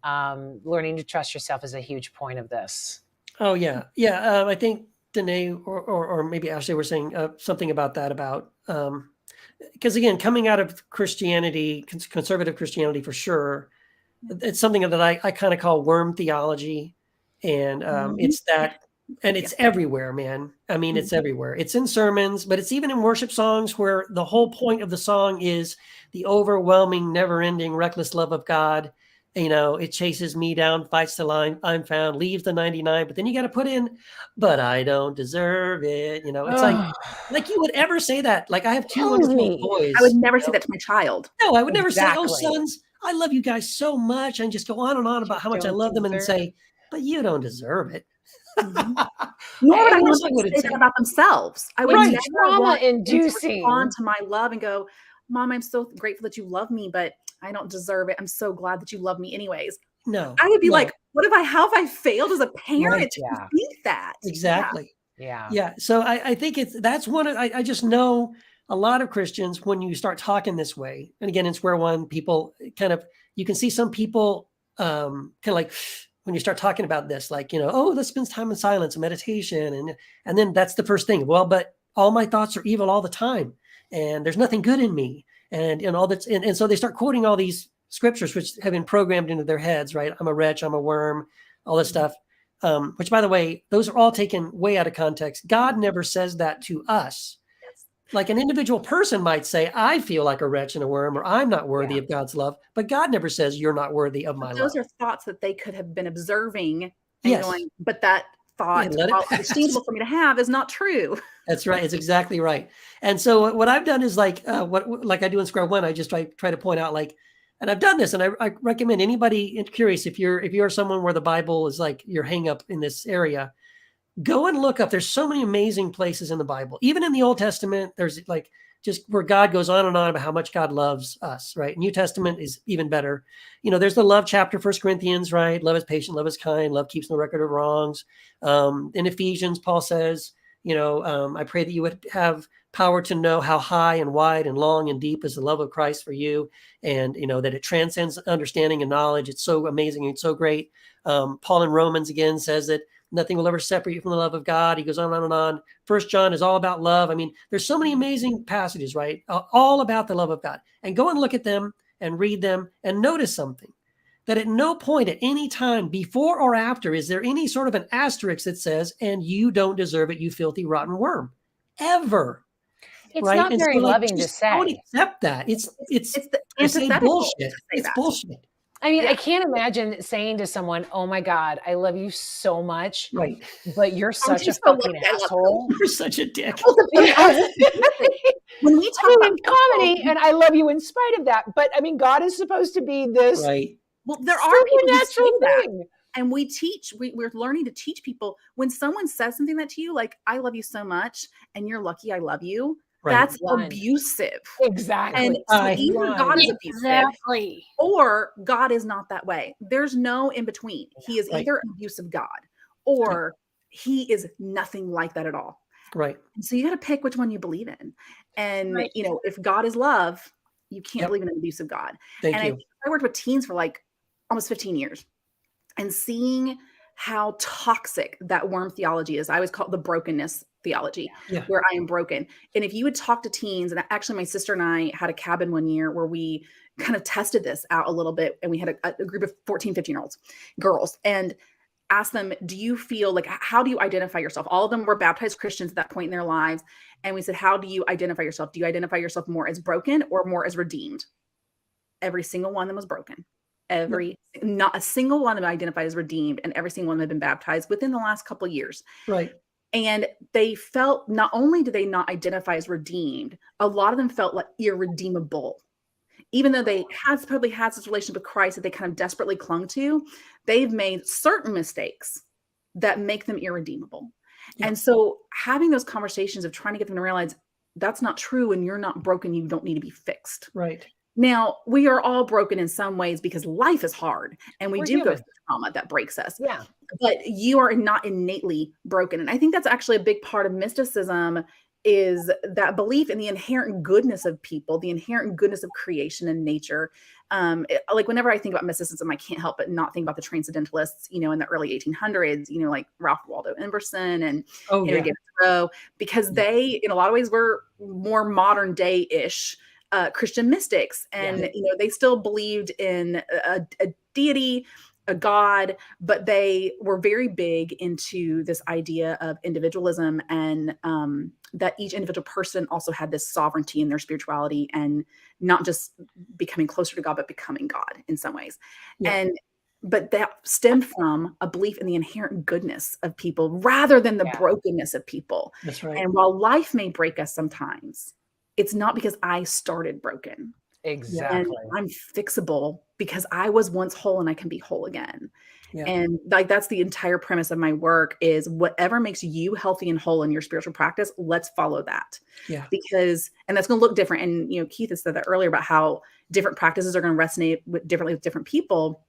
Learning to trust yourself is a huge point of this. Oh, yeah. Yeah. I think Danae or maybe Ashley were saying something about that, because again, coming out of Christianity, conservative Christianity for sure, it's something that I kind of call worm theology. And it's that, and it's everywhere, man. I mean, it's everywhere. It's in sermons, but it's even in worship songs, where the whole point of the song is the overwhelming, never-ending, reckless love of God. It chases me down, fights till I'm found, leaves the 99. But then you got to put in, but I don't deserve it. It's like you would ever say that. Like, I have two wonderful boys. I would never say that to my child. No, I would never say, oh, sons, I love you guys so much. And just go on and on about how much I love them and say, but you don't deserve it. Nor would I want to say that about themselves. I would never trauma-inducing on to my love and go, Mom, I'm so grateful that you love me, but I don't deserve it. I'm so glad that you love me anyways. No. I would be like, how have I failed as a parent to think that? Exactly. Yeah. Yeah. So I think that's one of, I just know a lot of Christians, when you start talking this way, and again, in Square One, people you can see some people kind of like, when you start talking about this, like, oh, let's spend time in silence and meditation. And then that's the first thing. Well, but all my thoughts are evil all the time, and there's nothing good in me. And all that. And so they start quoting all these scriptures, which have been programmed into their heads, right? I'm a wretch, I'm a worm, all this stuff. Which, by the way, those are all taken way out of context. God never says that to us. Like, an individual person might say, I feel like a wretch and a worm, or I'm not worthy of God's love. But God never says you're not worthy of my love. Those are thoughts that they could have been observing and going, but that thought, let it while pass. understandable for me to have, is not true. That's right. It's exactly right. And so what I've done is like like I do in Square One, I just try to point out like, and I've done this, and I recommend anybody curious, if you're someone where the Bible is like your hang up in this area, go and look up. There's so many amazing places in the Bible. Even in the Old Testament, there's like just where God goes on and on about how much God loves us, right? New Testament is even better. You know, there's the love chapter, 1 Corinthians, right? Love is patient, love is kind, love keeps no record of wrongs. In Ephesians, Paul says, you know, I pray that you would have power to know how high and wide and long and deep is the love of Christ for you. And, you know, that it transcends understanding and knowledge. It's so amazing and so great. Paul in Romans again says that nothing will ever separate you from the love of God. He goes on and on and on. 1 John is all about love. I mean, there's so many amazing passages, right? All about the love of God. And go and look at them and read them and notice something. That at no point at any time before or after is there any sort of an asterisk that says, and you don't deserve it, you filthy, rotten worm. Ever. It's right? not And very so, like, loving to just don't say. accept that. It's the I say antithetical bullshit. to say It's that. bullshit. I mean, Yeah. I can't imagine saying to someone, "Oh my God, I love you so much, Right. but you're such you a so fucking lucky I love you?" asshole." You're such a dick. Yeah. When we I talk mean, about in comedy, and I love you in spite of that. But I mean, God is supposed to be this Right. well, there are people who say supernatural that. thing. And we're learning to teach people when someone says something that to you, like, I love you so much, and you're lucky I love you, Right. that's Run. abusive. Exactly. And so Aye. either God Run. is abusive Exactly. or God is not that way. There's no in between. He is Right. either an abusive God or he is nothing like that at all. Right. And so you got to pick which one you believe in. And, Right. you know, if God is love, you can't Yep. believe in an abusive God. Thank And you. I worked with teens for like almost 15 years and seeing how toxic that worm theology is. I always call it the brokenness theology, Yeah. where I am broken. And if you would talk to teens, and actually my sister and I had a cabin one year where we kind of tested this out a little bit. And we had a group of 14, 15-year-olds, girls, and asked them, do you feel like, how do you identify yourself? All of them were baptized Christians at that point in their lives. And we said, how do you identify yourself? Do you identify yourself more as broken or more as redeemed? Every single one of them was broken. Not a single one of them identified as redeemed, and every single one of them had been baptized within the last couple of years. Right. And they felt, not only did they not identify as redeemed, a lot of them felt like irredeemable. Even though they had probably had this relationship with Christ that they kind of desperately clung to, they've made certain mistakes that make them irredeemable. Yeah. And so having those conversations of trying to get them to realize that's not true and you're not broken, you don't need to be fixed. Right. Now, we are all broken in some ways because life is hard and we We're do go human. through trauma that breaks us. Yeah. But you are not innately broken. And I think that's actually a big part of mysticism, is that belief in the inherent goodness of people, the inherent goodness of creation and nature. Like whenever I think about mysticism, I can't help but not think about the transcendentalists, you know, in the early 1800s, you know, like Ralph Waldo Emerson and Henry David Thoreau, because they, in a lot of ways, were more modern day-ish Christian mystics. And, you know, they still believed in a deity, a God, but they were very big into this idea of individualism and that each individual person also had this sovereignty in their spirituality and not just becoming closer to God, but becoming God in some ways. Yeah. But that stemmed from a belief in the inherent goodness of people rather than the brokenness of people. That's right. And while life may break us sometimes, it's not because I started broken. Exactly. And I'm fixable because I was once whole and I can be whole again. Yeah. And like, that's the entire premise of my work, is whatever makes you healthy and whole in your spiritual practice, let's follow that. Yeah. Because, and that's going to look different. And, you know, Keith has said that earlier about how different practices are going to resonate differently with different people.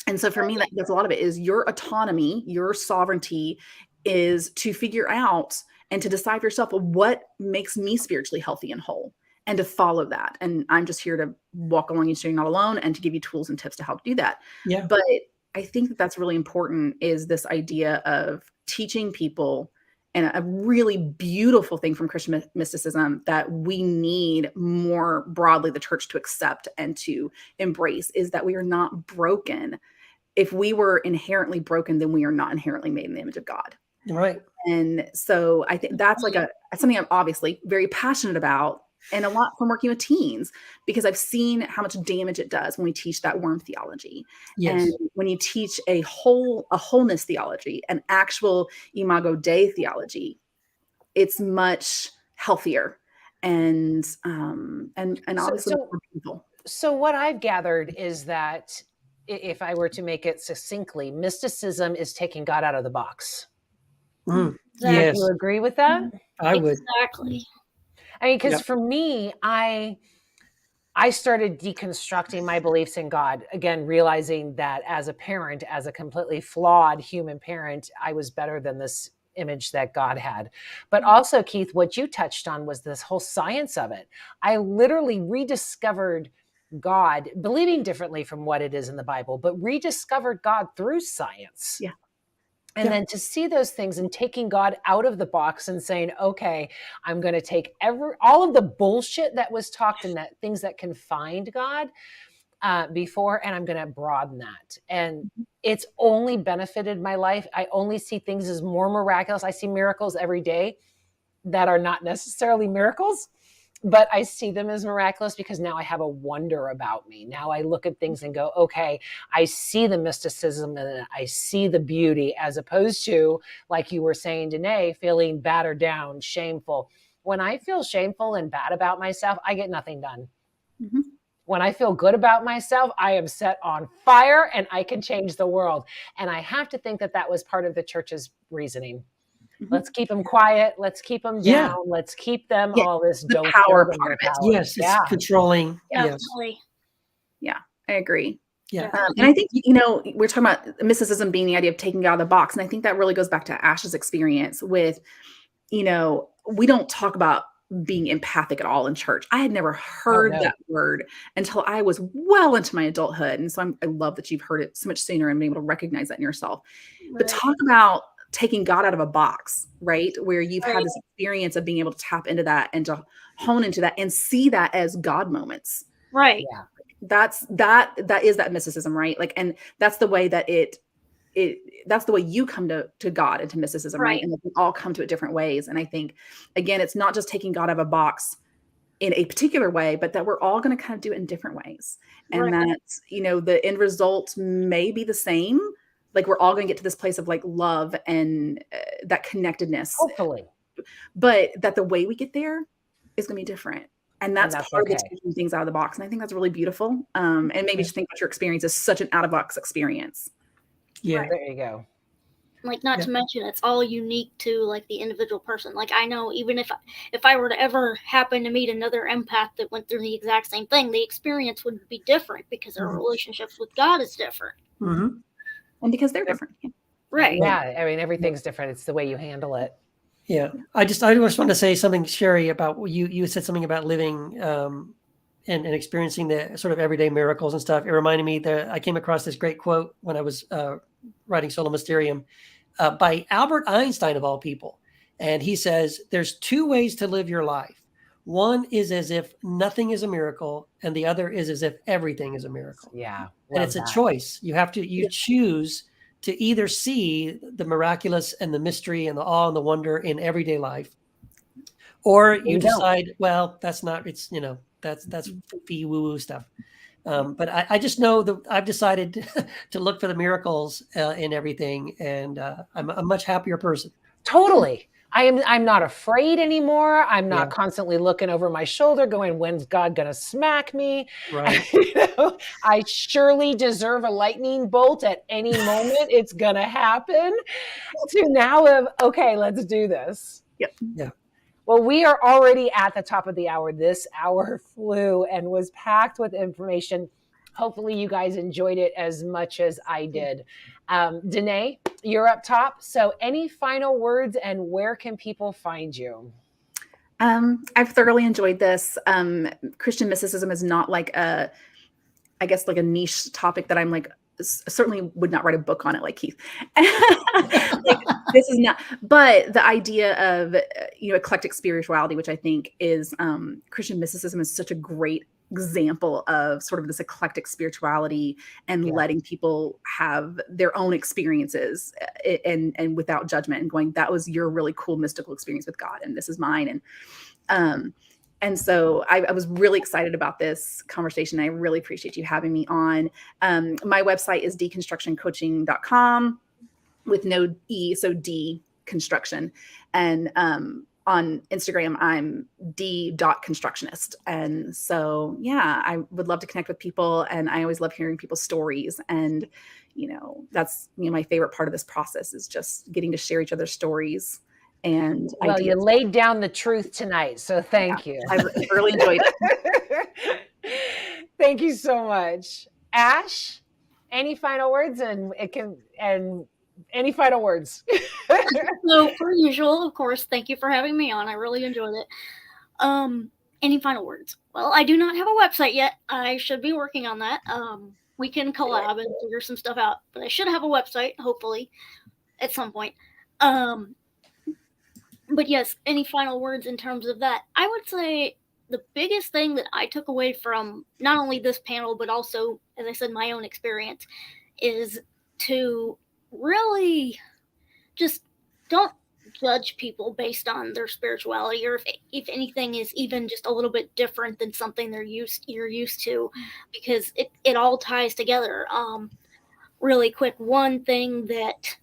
And so for me, that's a lot of it is your autonomy, your sovereignty is to figure out and to decide for yourself, what makes me spiritually healthy and whole, and to follow that. And I'm just here to walk along you so you're not alone and to give you tools and tips to help do that. Yeah. But I think that that's really important, is this idea of teaching people, and a really beautiful thing from Christian mysticism that we need more broadly the church to accept and to embrace, is that we are not broken. If we were inherently broken, then we are not inherently made in the image of God. Right. And so I think that's like something I'm obviously very passionate about. and a lot from working with teens, because I've seen how much damage it does when we teach that worm theology. Yes. And when you teach a wholeness theology, an actual imago Dei theology, it's much healthier and obviously more people. So what I've gathered is that if I were to make it succinctly, mysticism is taking God out of the box. Yes. Do you agree with that? I would. Exactly. I mean, because for me, I started deconstructing my beliefs in God, again, realizing that as a parent, as a completely flawed human parent, I was better than this image that God had. But also, Keith, what you touched on was this whole science of it. I literally rediscovered God, believing differently from what it is in the Bible, but rediscovered God through science. Yeah. And then to see those things and taking God out of the box and saying, okay, I'm going to take all of the bullshit that was talked and that things that confined God before, and I'm going to broaden that. And it's only benefited my life. I only see things as more miraculous. I see miracles every day that are not necessarily miracles, but I see them as miraculous because now I have a wonder about me. Now I look at things and go, okay, I see the mysticism and I see the beauty, as opposed to, like you were saying, Danae, feeling battered down, shameful. When I feel shameful and bad about myself, I get nothing done. Mm-hmm. When I feel good about myself, I am set on fire and I can change the world. And I have to think that that was part of the church's reasoning. Let's keep them quiet. Let's keep them down. Let's keep them all this. The Don't power show them their part. power. Yes, it's controlling. Definitely. Yeah, I agree. Yeah. And I think, we're talking about mysticism being the idea of taking out of the box. And I think that really goes back to Ash's experience with, we don't talk about being empathic at all in church. I had never heard that word until I was well into my adulthood. And so I love that you've heard it so much sooner and been able to recognize that in yourself. Right. But talk about taking God out of a box, right? Where you've had this experience of being able to tap into that and to hone into that and see that as God moments. Right. Yeah. That is that mysticism, right? Like, and that's the way that that's the way you come to God and to mysticism, right? And we all come to it different ways. And I think, again, it's not just taking God out of a box in a particular way, but that we're all going to kind of do it in different ways. And that, the end result may be the same. Like, we're all going to get to this place of like love and that connectedness. Hopefully. But that the way we get there is going to be different. And that's part of the taking things out of the box. And I think that's really beautiful. And maybe just think about your experience as such an out of box experience. Yeah. There you go. Like, not to mention, it's all unique to like the individual person. Like, I know even if I were to ever happen to meet another empath that went through the exact same thing, the experience would be different because our relationships with God is different. Mm-hmm. And because they're different. Right. Yeah. I mean, everything's different. It's the way you handle it. Yeah. I just want to say something, Sherry, about you said something about living and experiencing the sort of everyday miracles and stuff. It reminded me that I came across this great quote when I was writing Sola Mysterium by Albert Einstein, of all people. And he says, there's two ways to live your life. One is as if nothing is a miracle, and the other is as if everything is a miracle. Yeah. And it's a choice. You choose to either see the miraculous and the mystery and the awe and the wonder in everyday life, or you decide, well, that's not, it's, that's fee woo-woo stuff. But I just know that I've decided to look for the miracles in everything, and I'm a much happier person. Totally. I'm not afraid anymore. I'm not constantly looking over my shoulder going, when's God going to smack me? Right. I surely deserve a lightning bolt at any moment. It's going to happen. To now okay, let's do this. Yep. Yeah. Well, we are already at the top of the hour. This hour flew and was packed with information. Hopefully you guys enjoyed it as much as I did. Danae, you're up top. So any final words, and where can people find you? I've thoroughly enjoyed this. Christian mysticism is not like a niche topic that I'm like, certainly would not write a book on it like Keith. Like, this is not, but the idea of, eclectic spirituality, which I think is, Christian mysticism is such a great example of sort of this eclectic spirituality and letting people have their own experiences and without judgment, and going, that was your really cool mystical experience with God, and this is mine. And so I was really excited about this conversation. I really appreciate you having me on. My website is deconstructioncoaching.com with no E, so D construction. And on Instagram, I'm d.constructionist. And so, yeah, I would love to connect with people. And I always love hearing people's stories. And, that's, my favorite part of this process is just getting to share each other's stories. And well, ideas. You laid down the truth tonight, so thank you. I really enjoyed it. Thank you so much. Ash, any final words? And any final words? So, per usual, of course, thank you for having me on. I really enjoyed it. Any final words? Well, I do not have a website yet. I should be working on that. We can collab and figure some stuff out, but I should have a website, hopefully, at some point. But yes, any final words in terms of that? I would say the biggest thing that I took away from not only this panel, but also, as I said, my own experience, is to really just don't judge people based on their spirituality, or if anything is even just a little bit different than something you're used to, because it all ties together. Really quick, one thing that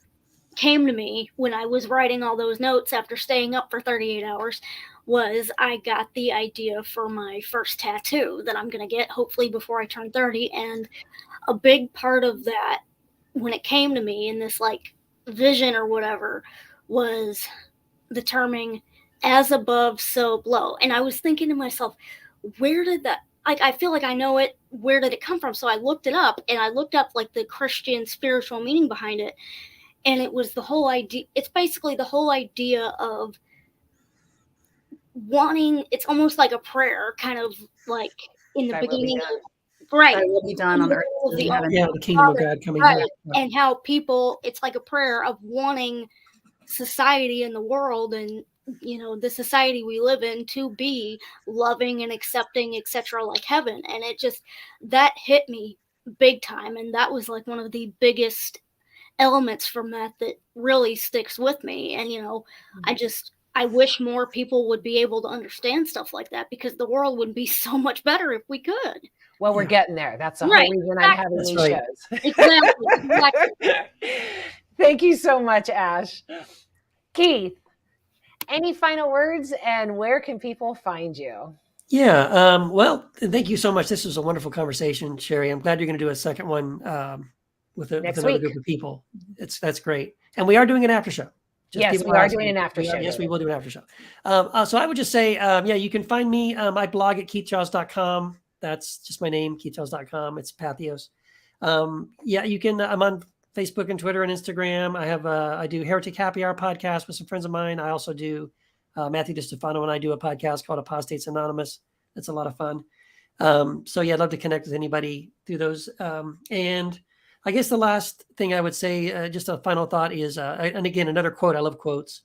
came to me when I was writing all those notes after staying up for 38 hours was I got the idea for my first tattoo that I'm going to get hopefully before I turn 30. And a big part of that, when it came to me in this like vision or whatever, was the terming as above, so below. And I was thinking to myself, where did that, I feel like I know it, where did it come from? So I looked it up, and I looked up like the Christian spiritual meaning behind it. And it was the whole idea, it's basically the whole idea of wanting, it's almost like a prayer, kind of like in the beginning, right? Thy will be done on earth as in heaven. Yeah, the kingdom of God coming right. here. And how people, it's like a prayer of wanting society in the world and the society we live in to be loving and accepting, etc., like heaven. And it just, that hit me big time. And that was like one of the biggest elements from that really sticks with me. And I wish more people would be able to understand stuff like that, because the world would be so much better if we could. Well, we're getting there. That's the whole reason I'm having these shows. Exactly. Thank you so much, Ash. Keith, any final words, and where can people find you? Yeah, well, thank you so much. This was a wonderful conversation, Sherry. I'm glad you're going to do a second one with another group of people. That's great. And we are doing an after show. Yes, we are doing an after show. Yes, we will do an after show. So I would just say, you can find me. I blog at keithcharles.com. That's just my name, keithcharles.com. It's Patheos. You can. I'm on Facebook and Twitter and Instagram. I do Heretic Happy Hour podcast with some friends of mine. I also do Matthew DiStefano, and I do a podcast called Apostates Anonymous. That's a lot of fun. I'd love to connect with anybody through those. And I guess the last thing I would say, just a final thought, is, and again, another quote. I love quotes.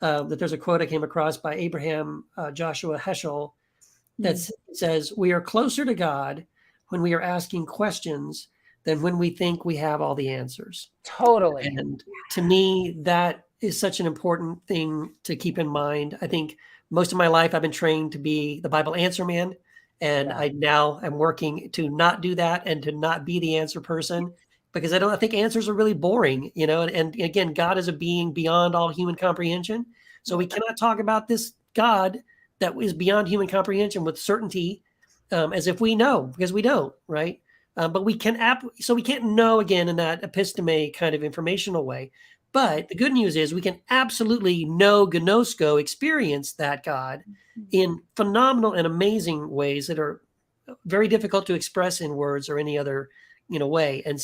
That there's a quote I came across by Abraham Joshua Heschel that says, "We are closer to God when we are asking questions than when we think we have all the answers." Totally. And to me, that is such an important thing to keep in mind. I think most of my life I've been trained to be the Bible answer man. And I now am working to not do that and to not be the answer person, because I think answers are really boring, and again, God is a being beyond all human comprehension. So we cannot talk about this God that is beyond human comprehension with certainty, as if we know, because we don't, right? But we can we can't know, again, in that episteme kind of informational way. But the good news is we can absolutely gnosko, experience that God in phenomenal and amazing ways that are very difficult to express in words or any other way. And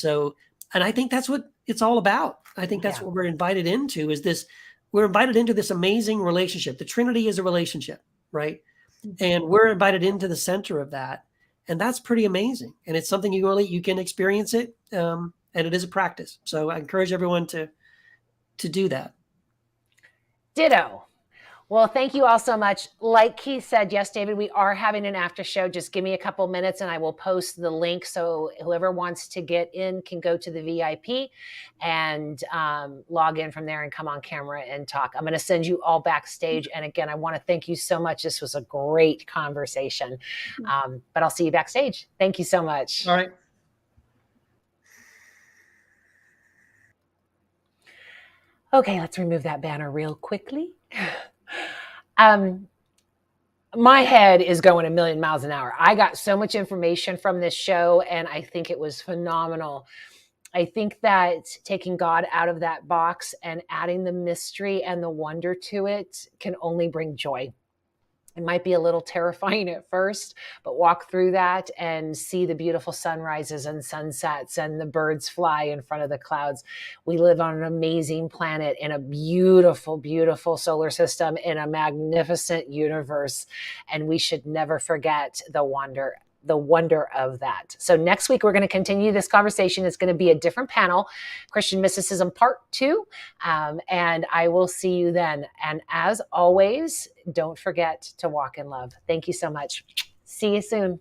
I think that's what it's all about. I think that's what we're invited into, we're invited into this amazing relationship. The Trinity is a relationship, right? And we're invited into the center of that. And that's pretty amazing. And it's something you can experience it. And it is a practice. So I encourage everyone to do that. Ditto. Well, thank you all so much. Like Keith said, yes, David, we are having an after show. Just give me a couple minutes and I will post the link. So whoever wants to get in can go to the VIP and log in from there and come on camera and talk. I'm going to send you all backstage. And again, I want to thank you so much. This was a great conversation. But I'll see you backstage. Thank you so much. All right. Okay, let's remove that banner real quickly. My head is going a million miles an hour. I got so much information from this show, and I think it was phenomenal. I think that taking God out of that box and adding the mystery and the wonder to it can only bring joy. It might be a little terrifying at first, but walk through that and see the beautiful sunrises and sunsets and the birds fly in front of the clouds. We live on an amazing planet in a beautiful, beautiful solar system in a magnificent universe. And we should never forget the wonder of that. So next week, we're going to continue this conversation. It's going to be a different panel, Christian Mysticism Part 2. And I will see you then. And as always, don't forget to walk in love. Thank you so much. See you soon.